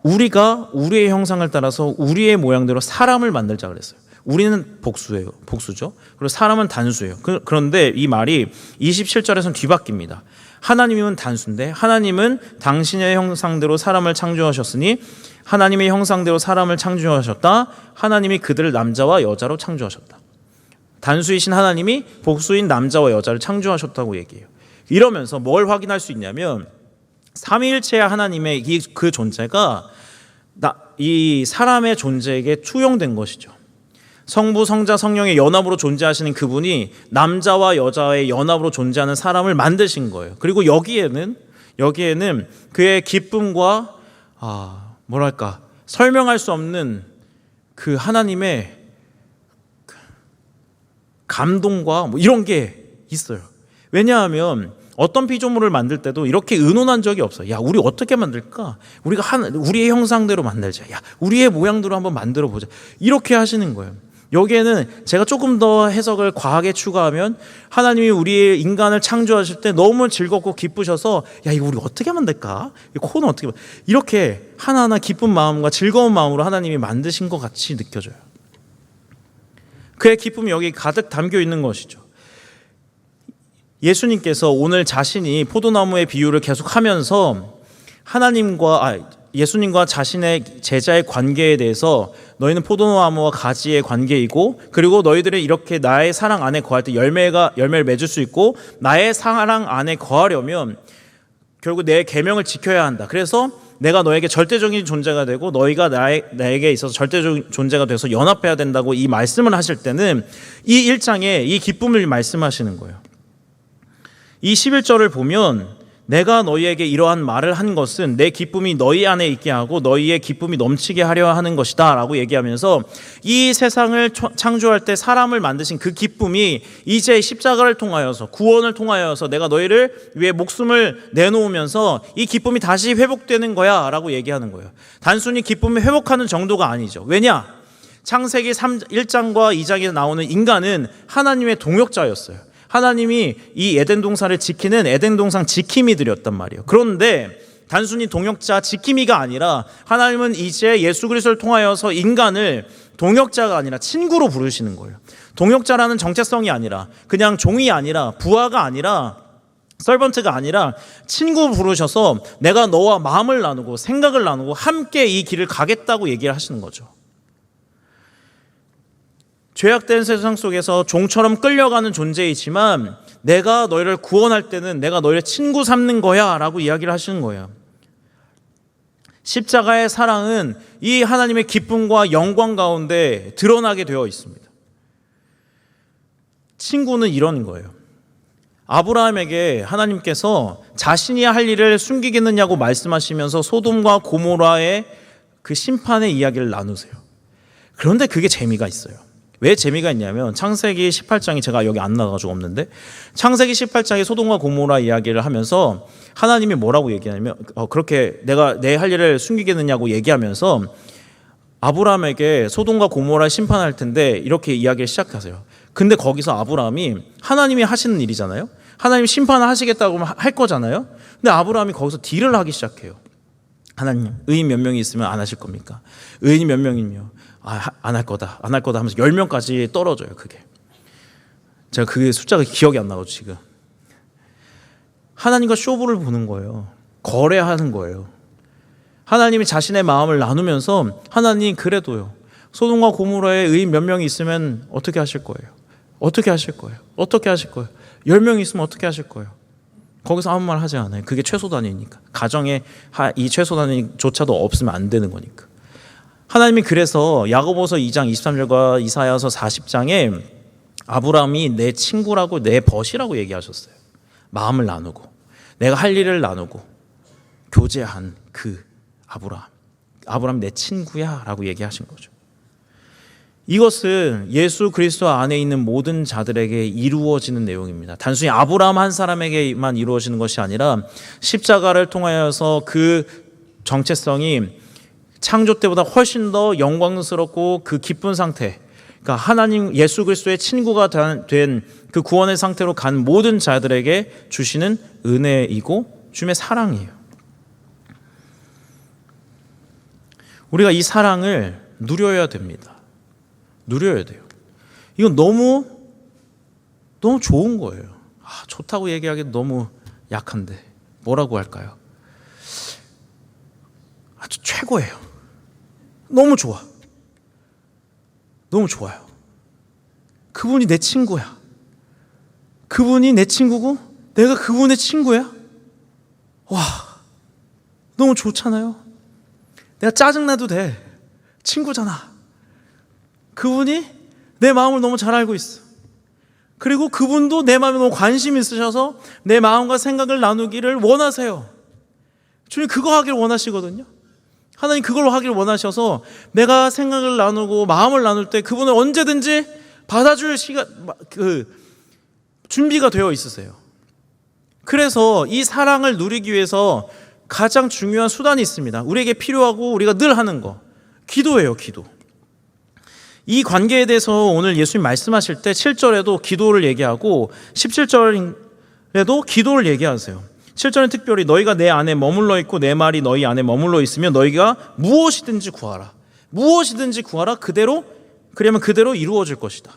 우리가 우리의 형상을 따라서 우리의 모양대로 사람을 만들자 그랬어요. 우리는 복수죠. 그리고 사람은 단수예요. 그런데 이 말이 27절에서는 뒤바뀝니다. 하나님은 단수인데 하나님은 당신의 형상대로 사람을 창조하셨으니 하나님의 형상대로 사람을 창조하셨다. 하나님이 그들을 남자와 여자로 창조하셨다. 단수이신 하나님이 복수인 남자와 여자를 창조하셨다고 얘기해요. 이러면서 뭘 확인할 수 있냐면 삼위일체의 하나님의 그 존재가 이 사람의 존재에게 투영된 것이죠. 성부, 성자, 성령의 연합으로 존재하시는 그분이 남자와 여자의 연합으로 존재하는 사람을 만드신 거예요. 그리고 여기에는 그의 기쁨과 설명할 수 없는 그 하나님의 감동과 이런 게 있어요. 왜냐하면 어떤 피조물을 만들 때도 이렇게 의논한 적이 없어요. 야, 우리 어떻게 만들까? 우리가 우리의 형상대로 만들자. 야, 우리의 모양대로 한번 만들어 보자. 이렇게 하시는 거예요. 여기에는 제가 조금 더 해석을 과하게 추가하면 하나님이 우리 인간을 창조하실 때 너무 즐겁고 기쁘셔서 야, 이거 우리 어떻게 만들까? 이 코는 어떻게 이렇게 하나하나 기쁜 마음과 즐거운 마음으로 하나님이 만드신 것 같이 느껴져요. 그의 기쁨이 여기 가득 담겨 있는 것이죠. 예수님께서 오늘 자신이 포도나무의 비유를 계속하면서 예수님과 자신의 제자의 관계에 대해서 너희는 포도나무와 가지의 관계이고, 그리고 너희들이 이렇게 나의 사랑 안에 거할 때 열매를 맺을 수 있고, 나의 사랑 안에 거하려면 결국 내 계명을 지켜야 한다. 그래서 내가 너에게 절대적인 존재가 되고 너희가 나에게 있어서 절대적인 존재가 돼서 연합해야 된다고 이 말씀을 하실 때는 이 1장에 이 기쁨을 말씀하시는 거예요. 이 11절을 보면 내가 너희에게 이러한 말을 한 것은 내 기쁨이 너희 안에 있게 하고 너희의 기쁨이 넘치게 하려 하는 것이다 라고 얘기하면서 이 세상을 창조할 때 사람을 만드신 그 기쁨이 이제 십자가를 통하여서 구원을 통하여서 내가 너희를 위해 목숨을 내놓으면서 이 기쁨이 다시 회복되는 거야 라고 얘기하는 거예요. 단순히 기쁨이 회복하는 정도가 아니죠. 왜냐? 창세기 1장과 2장에 나오는 인간은 하나님의 동역자였어요. 하나님이 이 에덴 동산을 지키는 에덴 동산 지킴이들이었단 말이에요. 그런데 단순히 동역자 지킴이가 아니라 하나님은 이제 예수 그리스도를 통하여서 인간을 동역자가 아니라 친구로 부르시는 거예요. 동역자라는 정체성이 아니라, 그냥 종이 아니라, 부하가 아니라, 서번트가 아니라 친구 부르셔서 내가 너와 마음을 나누고 생각을 나누고 함께 이 길을 가겠다고 얘기를 하시는 거죠. 죄악된 세상 속에서 종처럼 끌려가는 존재이지만 내가 너희를 구원할 때는 내가 너희를 친구 삼는 거야 라고 이야기를 하시는 거예요. 십자가의 사랑은 이 하나님의 기쁨과 영광 가운데 드러나게 되어 있습니다. 친구는 이런 거예요. 아브라함에게 하나님께서 자신이 할 일을 숨기겠느냐고 말씀하시면서 소돔과 고모라의 그 심판의 이야기를 나누세요. 그런데 그게 재미가 있어요. 왜 재미가 있냐면 창세기 18장이 제가 여기 안 나가지고 없는데 창세기 18장에 소돔과 고모라 이야기를 하면서 하나님이 뭐라고 얘기하냐면 그렇게 내가 내 할 일을 숨기겠느냐고 얘기하면서 아브라함에게 소돔과 고모라 심판할 텐데 이렇게 이야기를 시작하세요. 근데 거기서 아브라함이 하나님이 하시는 일이잖아요. 하나님 심판을 하시겠다고 할 거잖아요. 근데 아브라함이 거기서 딜을 하기 시작해요. 하나님, 의인 몇 명이 있으면 안 하실 겁니까? 의인이 몇 명이며 안 할 거다, 안 할 거다 하면서 10명까지 떨어져요. 그게 제가 그게 숫자가 기억이 안 나고 지금 하나님과 쇼부를 보는 거예요. 거래하는 거예요. 하나님이 자신의 마음을 나누면서 하나님 그래도요. 소돔과 고모라에 의인 몇 명이 있으면 어떻게 하실 거예요? 어떻게 하실 거예요? 어떻게 하실 거예요? 10명이 있으면 어떻게 하실 거예요? 거기서 아무 말 하지 않아요. 그게 최소 단위니까. 가정에 이 최소 단위조차도 없으면 안 되는 거니까. 하나님이 그래서 야고보서 2장 23절과 이사야서 40장에 아브라함이 내 친구라고 내 벗이라고 얘기하셨어요. 마음을 나누고 내가 할 일을 나누고 교제한 그 아브라함 내 친구야 라고 얘기하신 거죠. 이것은 예수 그리스도 안에 있는 모든 자들에게 이루어지는 내용입니다. 단순히 아브라함 한 사람에게만 이루어지는 것이 아니라 십자가를 통하여서 그 정체성이 창조 때보다 훨씬 더 영광스럽고 그 기쁜 상태, 그러니까 하나님 예수 그리스도의 친구가 된 그 구원의 상태로 간 모든 자들에게 주시는 은혜이고 주님의 사랑이에요. 우리가 이 사랑을 누려야 됩니다. 누려야 돼요. 이건 너무 좋은 거예요. 좋다고 얘기하기 너무 약한데 뭐라고 할까요? 아주 최고예요. 너무 좋아. 너무 좋아요. 그분이 내 친구야. 그분이 내 친구고 내가 그분의 친구야. 와, 너무 좋잖아요. 내가 짜증나도 돼. 친구잖아. 그분이 내 마음을 너무 잘 알고 있어. 그리고 그분도 내 마음에 너무 관심이 있으셔서 내 마음과 생각을 나누기를 원하세요. 주님 그거 하길 원하시거든요. 하나님 그걸 하길 원하셔서 내가 생각을 나누고 마음을 나눌 때 그분을 언제든지 받아줄 준비가 되어 있으세요. 그래서 이 사랑을 누리기 위해서 가장 중요한 수단이 있습니다. 우리에게 필요하고 우리가 늘 하는 거, 기도예요. 기도. 이 관계에 대해서 오늘 예수님 말씀하실 때 7절에도 기도를 얘기하고 17절에도 기도를 얘기하세요. 7절은 특별히 너희가 내 안에 머물러 있고 내 말이 너희 안에 머물러 있으면 너희가 무엇이든지 구하라. 무엇이든지 구하라. 그러면 그대로 이루어질 것이다.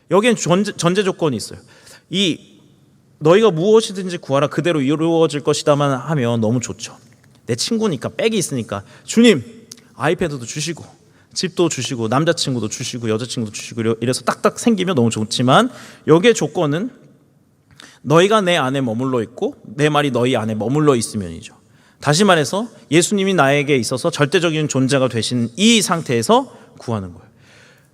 여기엔 전제 조건이 있어요. 이 너희가 무엇이든지 구하라 그대로 이루어질 것이다만 하면 너무 좋죠. 내 친구니까 백이 있으니까 주님 아이패드도 주시고 집도 주시고 남자친구도 주시고 여자친구도 주시고 이래서 딱딱 생기면 너무 좋지만 여기의 조건은 너희가 내 안에 머물러 있고 내 말이 너희 안에 머물러 있으면이죠. 다시 말해서 예수님이 나에게 있어서 절대적인 존재가 되신 이 상태에서 구하는 거예요.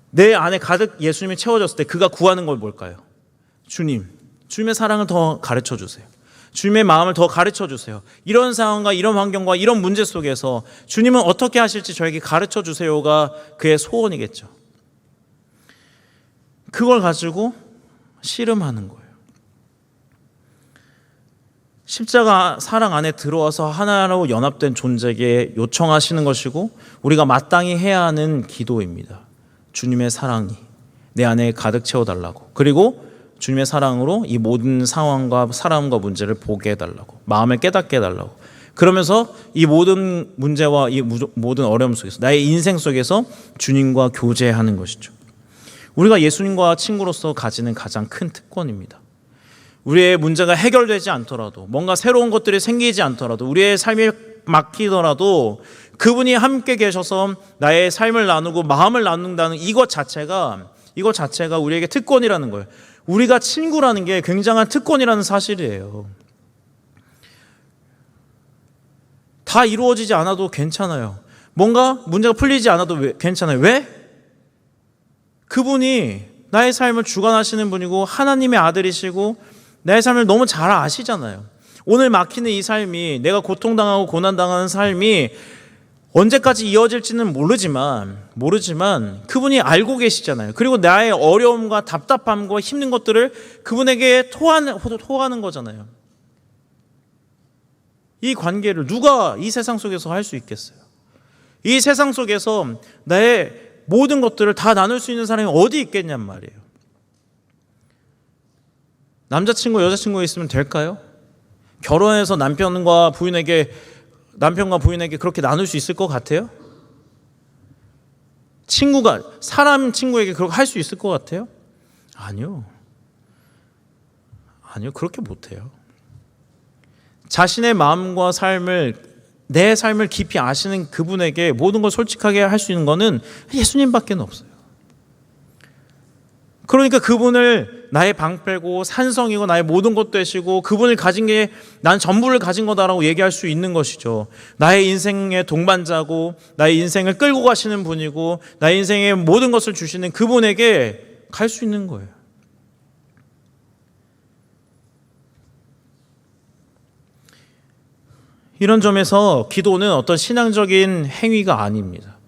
내 안에 가득 예수님이 채워졌을 때 그가 구하는 건 뭘까요? 주님의 사랑을 더 가르쳐 주세요. 주님의 마음을 더 가르쳐 주세요. 이런 상황과 이런 환경과 이런 문제 속에서 주님은 어떻게 하실지 저에게 가르쳐 주세요가 그의 소원이겠죠. 그걸 가지고 씨름하는 거예요. 십자가 사랑 안에 들어와서 하나로 연합된 존재에게 요청하시는 것이고 우리가 마땅히 해야 하는 기도입니다. 주님의 사랑이 내 안에 가득 채워달라고, 그리고 주님의 사랑으로 이 모든 상황과 사람과 문제를 보게 해달라고, 마음을 깨닫게 해달라고, 그러면서 이 모든 문제와 이 모든 어려움 속에서 나의 인생 속에서 주님과 교제하는 것이죠. 우리가 예수님과 친구로서 가지는 가장 큰 특권입니다. 우리의 문제가 해결되지 않더라도, 뭔가 새로운 것들이 생기지 않더라도, 우리의 삶이 막히더라도 그분이 함께 계셔서 나의 삶을 나누고 마음을 나눈다는 이것 자체가 우리에게 특권이라는 거예요. 우리가 친구라는 게 굉장한 특권이라는 사실이에요. 다 이루어지지 않아도 괜찮아요. 뭔가 문제가 풀리지 않아도 괜찮아요. 왜? 그분이 나의 삶을 주관하시는 분이고 하나님의 아들이시고 나의 삶을 너무 잘 아시잖아요. 오늘 막히는 이 삶이, 내가 고통당하고 고난당하는 삶이 언제까지 이어질지는 모르지만 그분이 알고 계시잖아요. 그리고 나의 어려움과 답답함과 힘든 것들을 그분에게 토하는 거잖아요. 이 관계를 누가 이 세상 속에서 할 수 있겠어요? 이 세상 속에서 나의 모든 것들을 다 나눌 수 있는 사람이 어디 있겠냔 말이에요. 남자친구, 여자친구가 있으면 될까요? 결혼해서 남편과 부인에게 그렇게 나눌 수 있을 것 같아요? 사람 친구에게 그렇게 할 수 있을 것 같아요? 아니요, 그렇게 못해요. 자신의 마음과 내 삶을 깊이 아시는 그분에게 모든 걸 솔직하게 할 수 있는 것은 예수님밖에 없어요. 그러니까 그분을 나의 방패고 산성이고 나의 모든 것 되시고 그분을 가진 게 난 전부를 가진 거다라고 얘기할 수 있는 것이죠. 나의 인생의 동반자고 나의 인생을 끌고 가시는 분이고 나의 인생의 모든 것을 주시는 그분에게 갈 수 있는 거예요. 이런 점에서 기도는 어떤 신앙적인 행위가 아닙니다.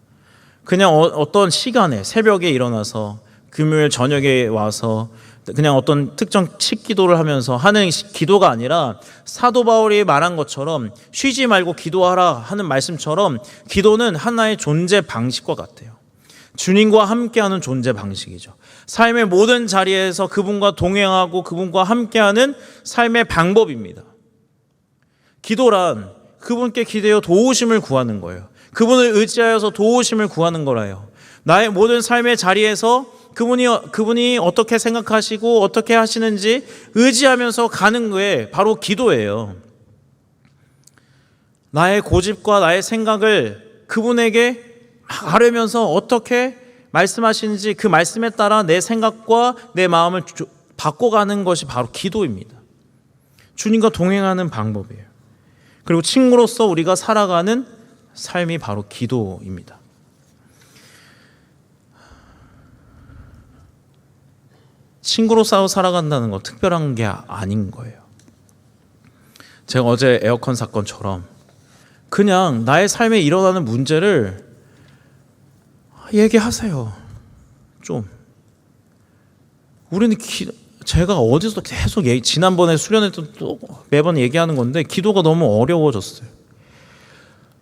그냥 어떤 시간에 새벽에 일어나서 금요일 저녁에 와서 그냥 어떤 특정 식기도를 하면서 하는 기도가 아니라 사도 바울이 말한 것처럼 쉬지 말고 기도하라 하는 말씀처럼 기도는 하나의 존재 방식과 같아요. 주님과 함께하는 존재 방식이죠. 삶의 모든 자리에서 그분과 동행하고 그분과 함께하는 삶의 방법입니다. 기도란 그분께 기대어 도우심을 구하는 거예요. 그분을 의지하여서 도우심을 구하는 거라요. 나의 모든 삶의 자리에서 그분이 어떻게 생각하시고 어떻게 하시는지 의지하면서 가는 게 바로 기도예요. 나의 고집과 나의 생각을 그분에게 막 아뢰면서 어떻게 말씀하시는지 그 말씀에 따라 내 생각과 내 마음을 바꿔가는 것이 바로 기도입니다. 주님과 동행하는 방법이에요. 그리고 친구로서 우리가 살아가는 삶이 바로 기도입니다. 친구로서 살아간다는 건 특별한 게 아닌 거예요. 제가 어제 에어컨 사건처럼 그냥 나의 삶에 일어나는 문제를 얘기하세요. 좀 우리는 제가 어디서 계속 지난번에 수련회도 또 매번 얘기하는 건데 기도가 너무 어려워졌어요.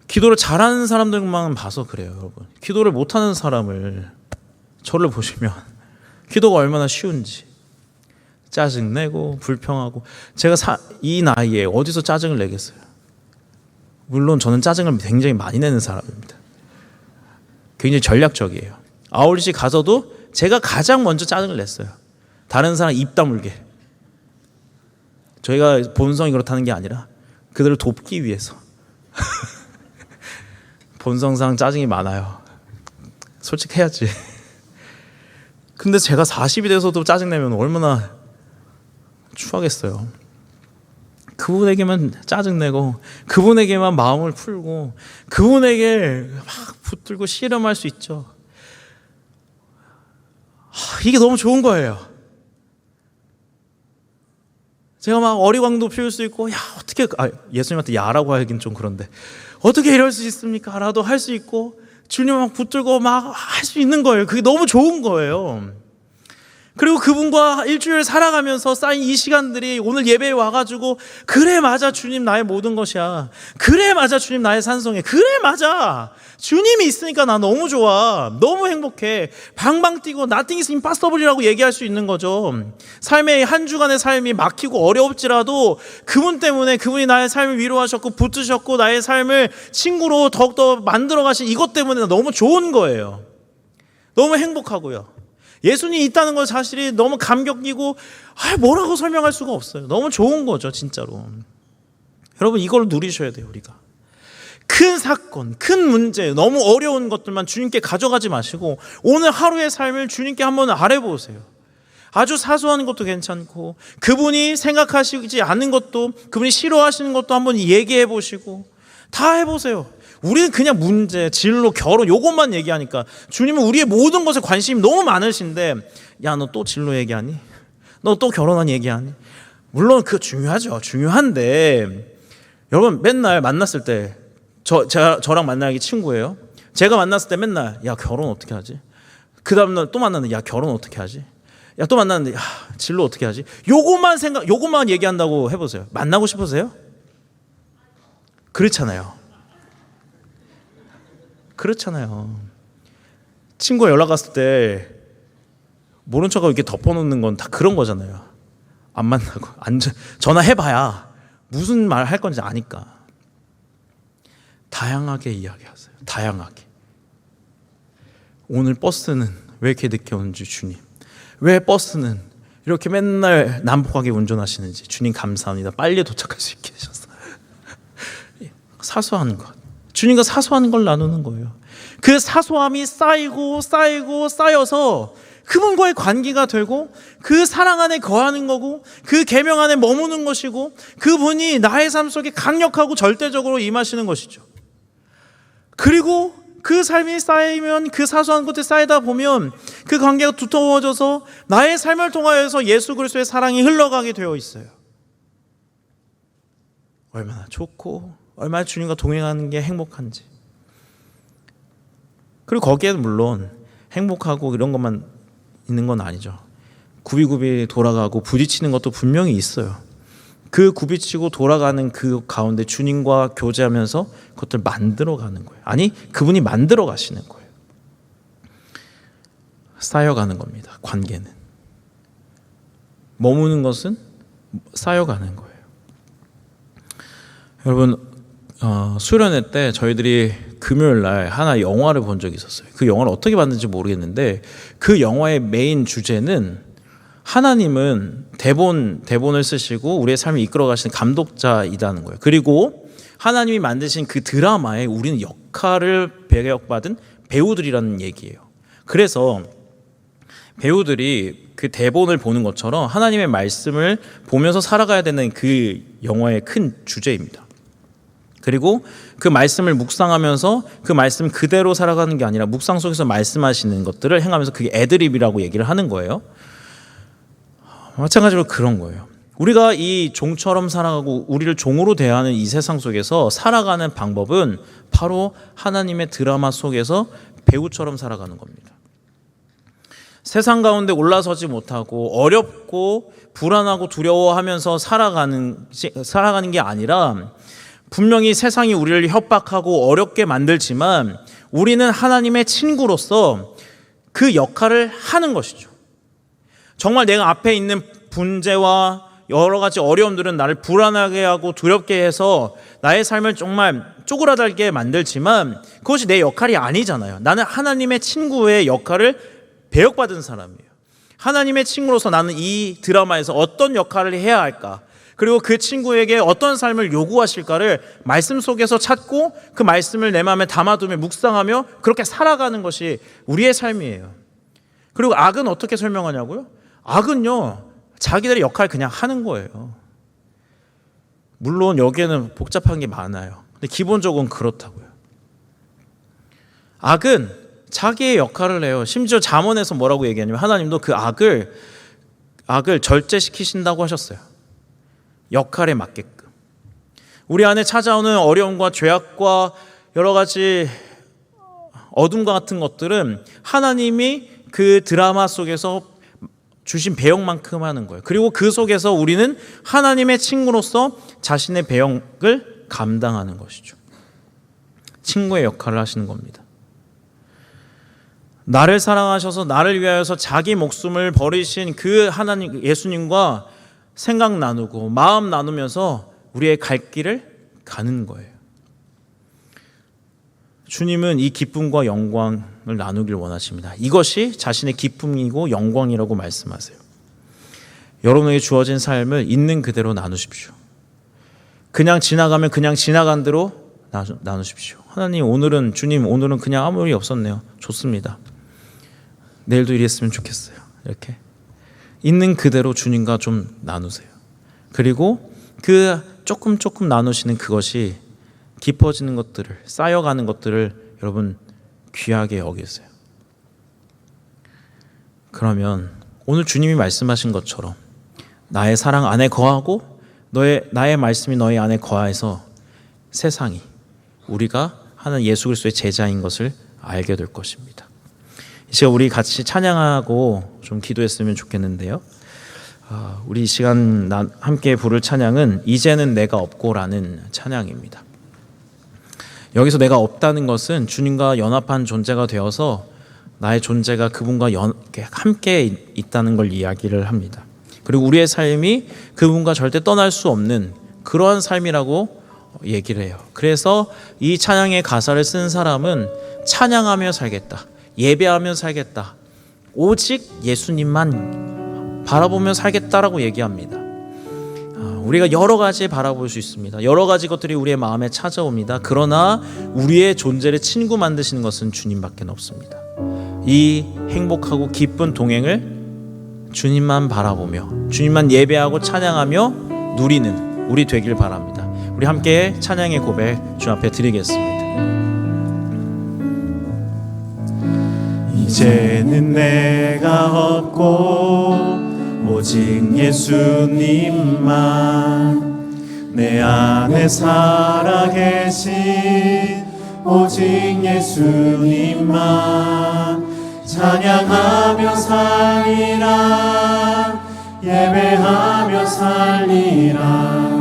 기도를 잘하는 사람들만 봐서 그래요, 여러분. 기도를 못하는 사람을 저를 보시면 기도가 얼마나 쉬운지 짜증내고 불평하고 제가 이 나이에 어디서 짜증을 내겠어요. 물론 저는 짜증을 굉장히 많이 내는 사람입니다. 굉장히 전략적이에요. 아울릿이 가서도 제가 가장 먼저 짜증을 냈어요. 다른 사람 입 다물게. 저희가 본성이 그렇다는 게 아니라 그들을 돕기 위해서. 본성상 짜증이 많아요. 솔직해야지. 근데 제가 40이 돼서도 짜증내면 얼마나 추하겠어요. 그분에게만 짜증내고 그분에게만 마음을 풀고 그분에게 막 붙들고 씨름할 수 있죠. 이게 너무 좋은 거예요. 제가 막 어리광도 피울 수 있고 어떻게 예수님한테 야라고 하긴 좀 그런데 어떻게 이럴 수 있습니까? 라도 할 수 있고 주님 막 붙들고 막 할 수 있는 거예요. 그게 너무 좋은 거예요. 그리고 그분과 일주일 살아가면서 쌓인 이 시간들이 오늘 예배에 와가지고 그래 맞아 주님 나의 모든 것이야. 그래 맞아 주님 나의 산성이야. 그래 맞아 주님이 있으니까 나 너무 좋아. 너무 행복해. 방방 뛰고 nothing is impossible이라고 얘기할 수 있는 거죠. 삶의 한 주간의 삶이 막히고 어려울지라도 그분 때문에 그분이 나의 삶을 위로하셨고 붙드셨고 나의 삶을 친구로 더욱더 만들어 가신 이것 때문에 너무 좋은 거예요. 너무 행복하고요. 예수님이 있다는 것 사실이 너무 감격이고 뭐라고 설명할 수가 없어요. 너무 좋은 거죠, 진짜로. 여러분, 이걸 누리셔야 돼요, 우리가. 큰 사건, 큰 문제, 너무 어려운 것들만 주님께 가져가지 마시고 오늘 하루의 삶을 주님께 한번 아뢰보세요. 아주 사소한 것도 괜찮고 그분이 생각하시지 않는 것도, 그분이 싫어하시는 것도 한번 얘기해 보시고 다 해보세요. 우리는 그냥 문제, 진로, 결혼 요것만 얘기하니까 주님은 우리의 모든 것에 관심이 너무 많으신데, 야, 너 또 진로 얘기하니? 너 또 결혼한 얘기하니? 물론 그거 중요하죠. 중요한데 여러분, 맨날 만났을 때 저랑 만나기 친구예요. 제가 만났을 때 맨날 야, 결혼 어떻게 하지? 그 다음날 또 만났는데 야, 결혼 어떻게 하지? 야, 또 만났는데 야, 진로 어떻게 하지? 요것만 얘기한다고 해보세요. 만나고 싶으세요? 그렇잖아요. 친구가 연락 왔을 때 모른 척하고 이렇게 덮어놓는 건 다 그런 거잖아요. 안 만나고 전화해봐야 무슨 말 할 건지 아니까. 다양하게 이야기하세요. 다양하게. 오늘 버스는 왜 이렇게 늦게 오는지 주님, 왜 버스는 이렇게 맨날 난폭하게 운전하시는지 주님 감사합니다. 빨리 도착할 수 있게 해주셨어요. 사소한 것, 주님과 사소한 걸 나누는 거예요. 그 사소함이 쌓여서 그분과의 관계가 되고 그 사랑 안에 거하는 거고 그 계명 안에 머무는 것이고 그분이 나의 삶 속에 강력하고 절대적으로 임하시는 것이죠. 그리고 그 삶이 쌓이면, 그 사소한 것들이 쌓이다 보면 그 관계가 두터워져서 나의 삶을 통하여서 예수 그리스도의 사랑이 흘러가게 되어 있어요. 얼마나 좋고 얼마나 주님과 동행하는 게 행복한지. 그리고 거기에는 물론 행복하고 이런 것만 있는 건 아니죠. 굽이굽이 돌아가고 부딪히는 것도 분명히 있어요. 그 굽이치고 돌아가는 그 가운데 주님과 교제하면서 그것들 만들어가는 거예요. 아니, 그분이 만들어 가시는 거예요. 쌓여가는 겁니다. 관계는. 머무는 것은 쌓여가는 거예요. 여러분, 수련회 때 저희들이 금요일 날 하나 영화를 본 적이 있었어요. 그 영화를 어떻게 봤는지 모르겠는데 그 영화의 메인 주제는 하나님은 대본을 쓰시고 우리의 삶을 이끌어 가시는 감독자이다는 거예요. 그리고 하나님이 만드신 그 드라마에 우리는 역할을 배역받은 배우들이라는 얘기예요. 그래서 배우들이 그 대본을 보는 것처럼 하나님의 말씀을 보면서 살아가야 되는 그 영화의 큰 주제입니다. 그리고 그 말씀을 묵상하면서 그 말씀 그대로 살아가는 게 아니라 묵상 속에서 말씀하시는 것들을 행하면서 그게 애드립이라고 얘기를 하는 거예요. 마찬가지로 그런 거예요. 우리가 이 종처럼 살아가고 우리를 종으로 대하는 이 세상 속에서 살아가는 방법은 바로 하나님의 드라마 속에서 배우처럼 살아가는 겁니다. 세상 가운데 올라서지 못하고 어렵고 불안하고 두려워하면서 살아가는 게 아니라 분명히 세상이 우리를 협박하고 어렵게 만들지만 우리는 하나님의 친구로서 그 역할을 하는 것이죠. 정말 내가 앞에 있는 문제와 여러 가지 어려움들은 나를 불안하게 하고 두렵게 해서 나의 삶을 정말 쪼그라들게 만들지만 그것이 내 역할이 아니잖아요. 나는 하나님의 친구의 역할을 배역받은 사람이에요. 하나님의 친구로서 나는 이 드라마에서 어떤 역할을 해야 할까? 그리고 그 친구에게 어떤 삶을 요구하실까를 말씀 속에서 찾고 그 말씀을 내 마음에 담아두며 묵상하며 그렇게 살아가는 것이 우리의 삶이에요. 그리고 악은 어떻게 설명하냐고요? 악은요, 자기들의 역할 그냥 하는 거예요. 물론 여기에는 복잡한 게 많아요. 근데 기본적으로는 그렇다고요. 악은 자기의 역할을 해요. 심지어 잠언에서 뭐라고 얘기하냐면 하나님도 그 악을 절제시키신다고 하셨어요. 역할에 맞게끔. 우리 안에 찾아오는 어려움과 죄악과 여러 가지 어둠과 같은 것들은 하나님이 그 드라마 속에서 주신 배역만큼 하는 거예요. 그리고 그 속에서 우리는 하나님의 친구로서 자신의 배역을 감당하는 것이죠. 친구의 역할을 하시는 겁니다. 나를 사랑하셔서 나를 위하여서 자기 목숨을 버리신 그 하나님 예수님과 생각 나누고 마음 나누면서 우리의 갈 길을 가는 거예요. 주님은 이 기쁨과 영광 나누길 원하십니다. 이것이 자신의 기쁨이고 영광이라고 말씀하세요. 여러분에게 주어진 삶을 있는 그대로 나누십시오. 그냥 지나가면 그냥 지나간 대로 나누십시오. 하나님, 오늘은 주님, 오늘은 그냥 아무 일이 없었네요. 좋습니다. 내일도 이랬으면 좋겠어요. 이렇게 있는 그대로 주님과 좀 나누세요. 그리고 그 조금 나누시는 그것이 깊어지는 것들을, 쌓여가는 것들을 여러분 귀하게 여기세요. 그러면 오늘 주님이 말씀하신 것처럼 나의 사랑 안에 거하고 나의 말씀이 너희 안에 거하여서 세상이 우리가 하는 예수 그리스도의 제자인 것을 알게 될 것입니다. 이 시간 우리 같이 찬양하고 좀 기도했으면 좋겠는데요. 우리 이 시간 함께 부를 찬양은 이제는 내가 없고라는 찬양입니다. 여기서 내가 없다는 것은 주님과 연합한 존재가 되어서 나의 존재가 그분과 함께 있다는 걸 이야기를 합니다. 그리고 우리의 삶이 그분과 절대 떠날 수 없는 그러한 삶이라고 얘기를 해요. 그래서 이 찬양의 가사를 쓴 사람은 찬양하며 살겠다, 예배하며 살겠다, 오직 예수님만 바라보며 살겠다라고 얘기합니다. 우리가 여러 가지 바라볼 수 있습니다. 여러 가지 것들이 우리의 마음에 찾아옵니다. 그러나 우리의 존재를 친구 만드시는 것은 주님밖에 없습니다. 이 행복하고 기쁜 동행을 주님만 바라보며 주님만 예배하고 찬양하며 누리는 우리 되길 바랍니다. 우리 함께 찬양의 고백 주 앞에 드리겠습니다. 이제는 내가 없고 오직 예수님만 내 안에 살아계신 오직 예수님만 찬양하며 살리라 예배하며 살리라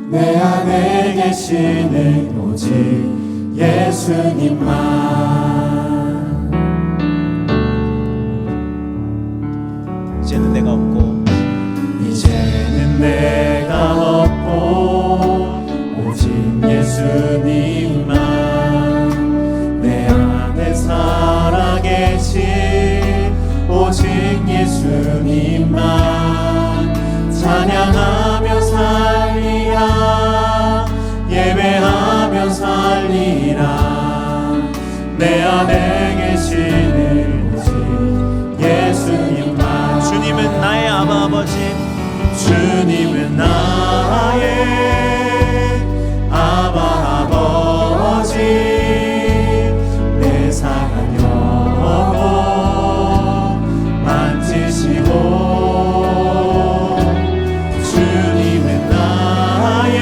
내 안에 계시는 오직 예수님만 이제는 내가 없고 이제는 내가 없고 오직 예수님만 내 안에 살아계신 오직 예수님만 찬양하며 살리라 예배하며 살리라 내 안에 계시는 오직 예수님만 주님은 나의 아버지 주님은 나의 아버지 내 사랑 영혼 만지시고 주님은 나의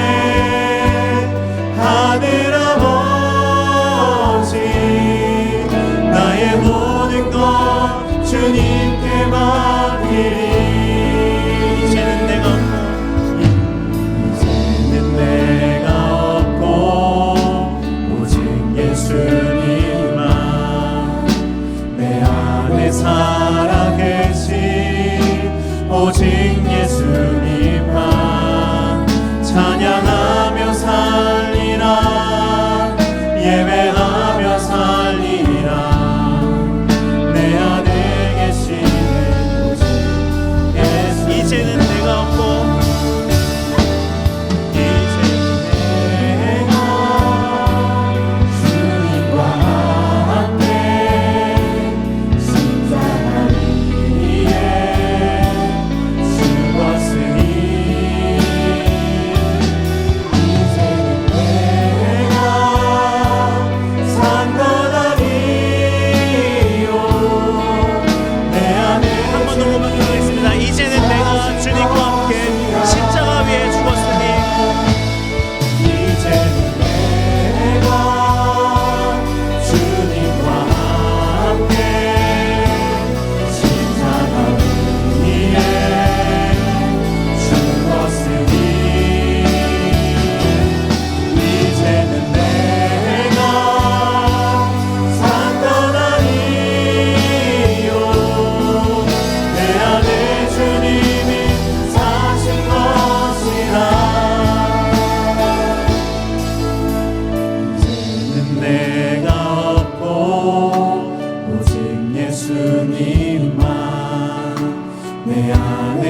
하늘아버지 나의 모든 것 주님께 맡기리 이제는 내가 없고 오직 예수님만 내 안에 살아계신 오직 예수님만 찬양하며 살리라 예배하며 살리라 내 안에 계시는 오직 예수 이제는 내가 없고 주님과 함께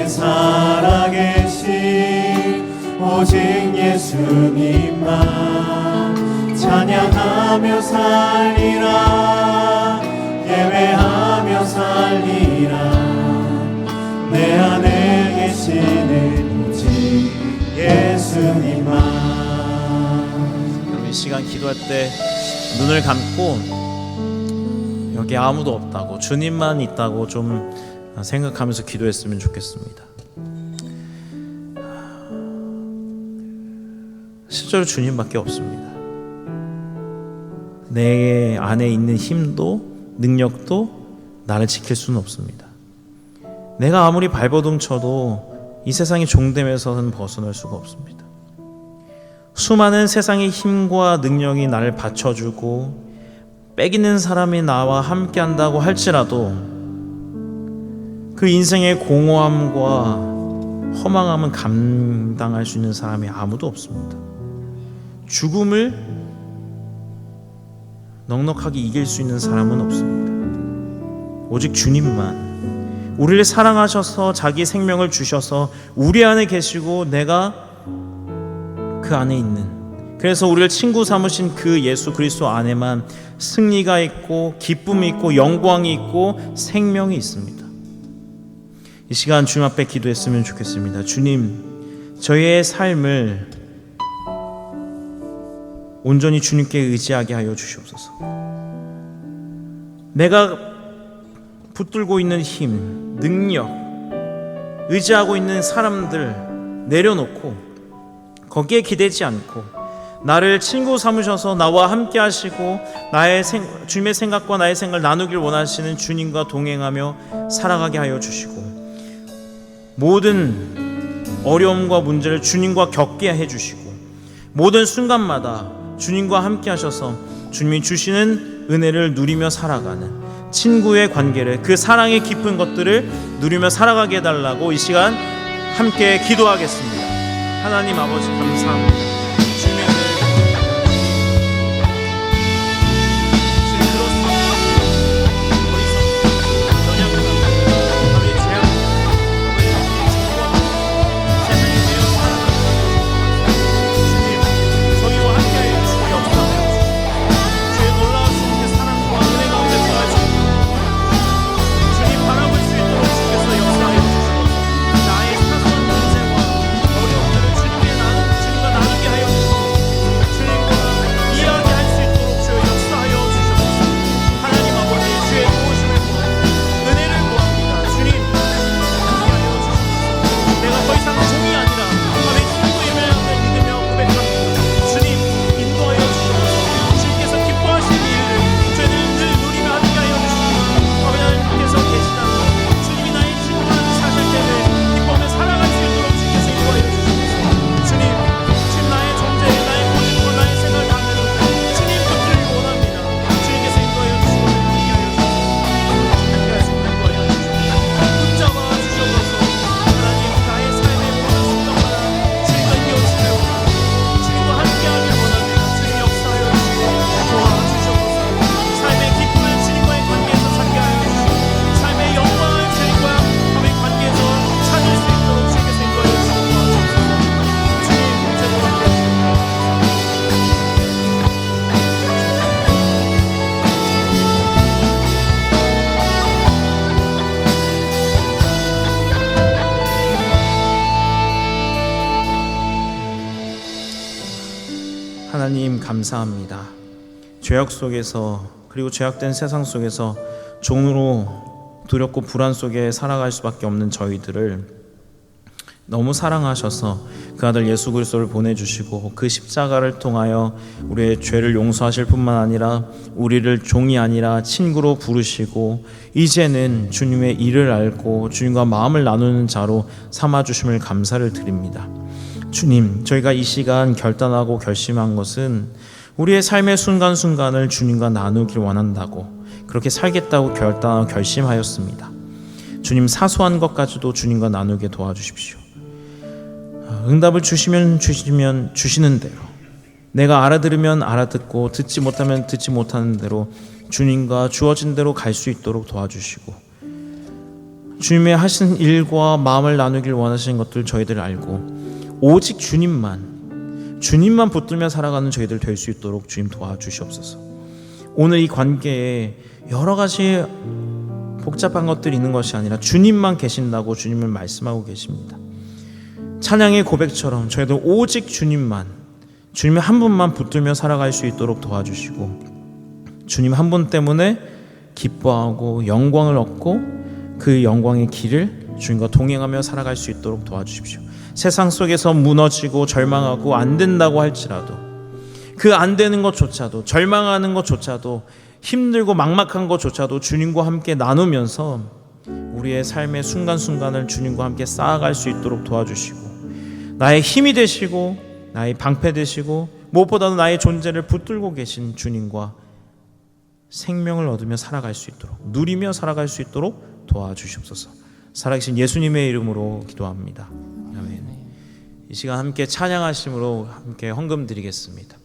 내 살아계신 오직 예수님만 찬양하며 살리라 예배하며 살리라 내 안에 계시는 오직 예수님만. 여러분 이 시간 기도할 때 눈을 감고 여기 아무도 없다고 주님만 있다고 좀 생각하면서 기도했으면 좋겠습니다. 실제로 주님밖에 없습니다. 내 안에 있는 힘도 능력도 나를 지킬 수는 없습니다. 내가 아무리 발버둥 쳐도 이 세상의 종됨에서는 벗어날 수가 없습니다. 수많은 세상의 힘과 능력이 나를 받쳐주고 빼기는 사람이 나와 함께 한다고 할지라도 그 인생의 공허함과 허망함은 감당할 수 있는 사람이 아무도 없습니다. 죽음을 넉넉하게 이길 수 있는 사람은 없습니다. 오직 주님만 우리를 사랑하셔서 자기 생명을 주셔서 우리 안에 계시고 내가 그 안에 있는, 그래서 우리를 친구 삼으신 그 예수 그리스도 안에만 승리가 있고 기쁨이 있고 영광이 있고 생명이 있습니다. 이 시간 주님 앞에 기도했으면 좋겠습니다. 주님, 저희의 삶을 온전히 주님께 의지하게 하여 주시옵소서. 내가 붙들고 있는 힘, 능력, 의지하고 있는 사람들 내려놓고 거기에 기대지 않고 나를 친구 삼으셔서 나와 함께 하시고 주님의 생각과 나의 생각을 나누길 원하시는 주님과 동행하며 살아가게 하여 주시고 모든 어려움과 문제를 주님과 겪게 해주시고 모든 순간마다 주님과 함께 하셔서 주님이 주시는 은혜를 누리며 살아가는 친구의 관계를, 그 사랑의 깊은 것들을 누리며 살아가게 해달라고 이 시간 함께 기도하겠습니다. 하나님 아버지 감사합니다. 주님의 은혜를 주님 그렇습니다. 어리석고 연약함, 우리의 죄악, 우리의 죄와 세상의 죄와 주님 저희와 함께하여 주시고 역사하여 주시고 주의 놀라우신 그 사랑과 은혜 가운데 거하시고 주님 바라볼 수 있도록 주께서 역사하여 주시고 나의 사소한 문제와 어려움들을 주님과 나누게 하여 주시고 주님과 이야기할 수 있도록 주여 역사하여 주시옵소서. 하나님 아버지 주의 도우심을 구합니다. 은혜를 구합니다. 주님 함께하여 주시옵소서. 내가 더 이상 종이 아니라 밤의 친구 예배하며 믿으며 고백합니다. 주님 인도하여 주시옵소서. 주님께서 기뻐하시는 일을 저희는 늘 누리며 함께하여 주시고 아버지 하나님께서 계시다는 주님이 나의 친구라는 사실 때문에 기뻐하며 살아갈 수 있도록 주께서 인도하여 주시옵소서. 주님 지금 나의 존재, 나의 모습과 나의 생각을 다 내놓고 주님 붙들기 원합니다. 주님께서 인도하여 주시고 함께하여 주시고 함께하시고 인도하여 주시고 붙잡아 주셔서 하나님 나의 삶의 모든 순간마다 주님과 이어지려 원합니다. 주님과 함께하길 원합니다. 주님 역사하여 주시고 도와주셔서 삶의 기쁨을 주님과의 관계에서 찾게 하여 주시고 삶의 영광을 주님과 함의 관계에서 찾을 수 있도록 주님께서 인도하여 주시고 도와주셔서 주님 제대로 함께하시고 하나님 감사합니다. 죄악 속에서 그리고 죄악된 세상 속에서 종으로 두렵고 불안 속에 살아갈 수밖에 없는 저희들을 너무 사랑하셔서 그 아들 예수 그리스도를 보내주시고 그 십자가를 통하여 우리의 죄를 용서하실 뿐만 아니라 우리를 종이 아니라 친구로 부르시고 이제는 주님의 일을 알고 주님과 마음을 나누는 자로 삼아주심을 감사를 드립니다. 주님, 저희가 이 시간 결단하고 결심한 것은 우리의 삶의 순간순간을 주님과 나누길 원한다고, 그렇게 살겠다고 결단하고 결심하였습니다. 주님, 사소한 것까지도 주님과 나누게 도와주십시오. 응답을 주시면 주시는 대로, 내가 알아들으면 알아듣고 듣지 못하면 듣지 못하는 대로 주님과 주어진 대로 갈 수 있도록 도와주시고 주님의 하신 일과 마음을 나누길 원하시는 것들 저희들 알고 오직 주님만 붙들며 살아가는 저희들 될 수 있도록 주님 도와주시옵소서. 오늘 이 관계에 여러 가지 복잡한 것들이 있는 것이 아니라 주님만 계신다고 주님을 말씀하고 계십니다. 찬양의 고백처럼 저희들 오직 주님의 한 분만 붙들며 살아갈 수 있도록 도와주시고 주님 한 분 때문에 기뻐하고 영광을 얻고 그 영광의 길을 주님과 동행하며 살아갈 수 있도록 도와주십시오. 세상 속에서 무너지고 절망하고 안 된다고 할지라도 그 안 되는 것조차도 절망하는 것조차도 힘들고 막막한 것조차도 주님과 함께 나누면서 우리의 삶의 순간순간을 주님과 함께 쌓아갈 수 있도록 도와주시고 나의 힘이 되시고 나의 방패 되시고 무엇보다도 나의 존재를 붙들고 계신 주님과 생명을 얻으며 살아갈 수 있도록 누리며 살아갈 수 있도록 도와주시옵소서. 살아계신 예수님의 이름으로 기도합니다. 아멘. 이 시간 함께 찬양하심으로 함께 헌금 드리겠습니다.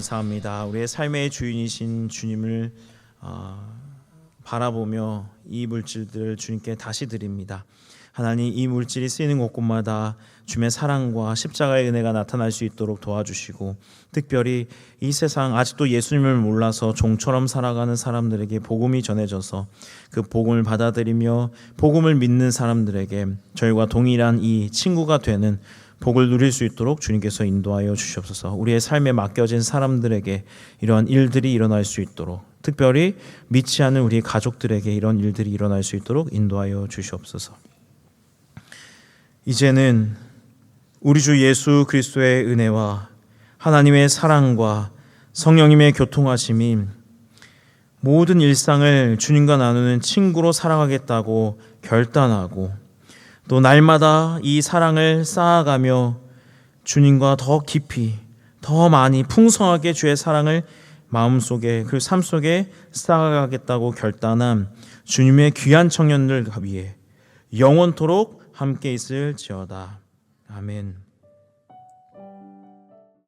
감사합니다. 우리의 삶의 주인이신 주님을 바라보며 이 물질들을 주님께 다시 드립니다. 하나님, 이 물질이 쓰이는 곳곳마다 주님의 사랑과 십자가의 은혜가 나타날 수 있도록 도와주시고 특별히 이 세상 아직도 예수님을 몰라서 종처럼 살아가는 사람들에게 복음이 전해져서 그 복음을 받아들이며 복음을 믿는 사람들에게 저희와 동일한 이 친구가 되는 복을 누릴 수 있도록 주님께서 인도하여 주시옵소서. 우리의 삶에 맡겨진 사람들에게 이러한 일들이 일어날 수 있도록 특별히 믿지 않는 우리 가족들에게 이런 일들이 일어날 수 있도록 인도하여 주시옵소서. 이제는 우리 주 예수 그리스도의 은혜와 하나님의 사랑과 성령님의 교통하심이 모든 일상을 주님과 나누는 친구로 살아가겠다고 결단하고 또 날마다 이 사랑을 쌓아가며 주님과 더 깊이 더 많이 풍성하게 주의 사랑을 마음속에 그 삶 속에 쌓아가겠다고 결단한 주님의 귀한 청년들 위해 영원토록 함께 있을지어다. 아멘.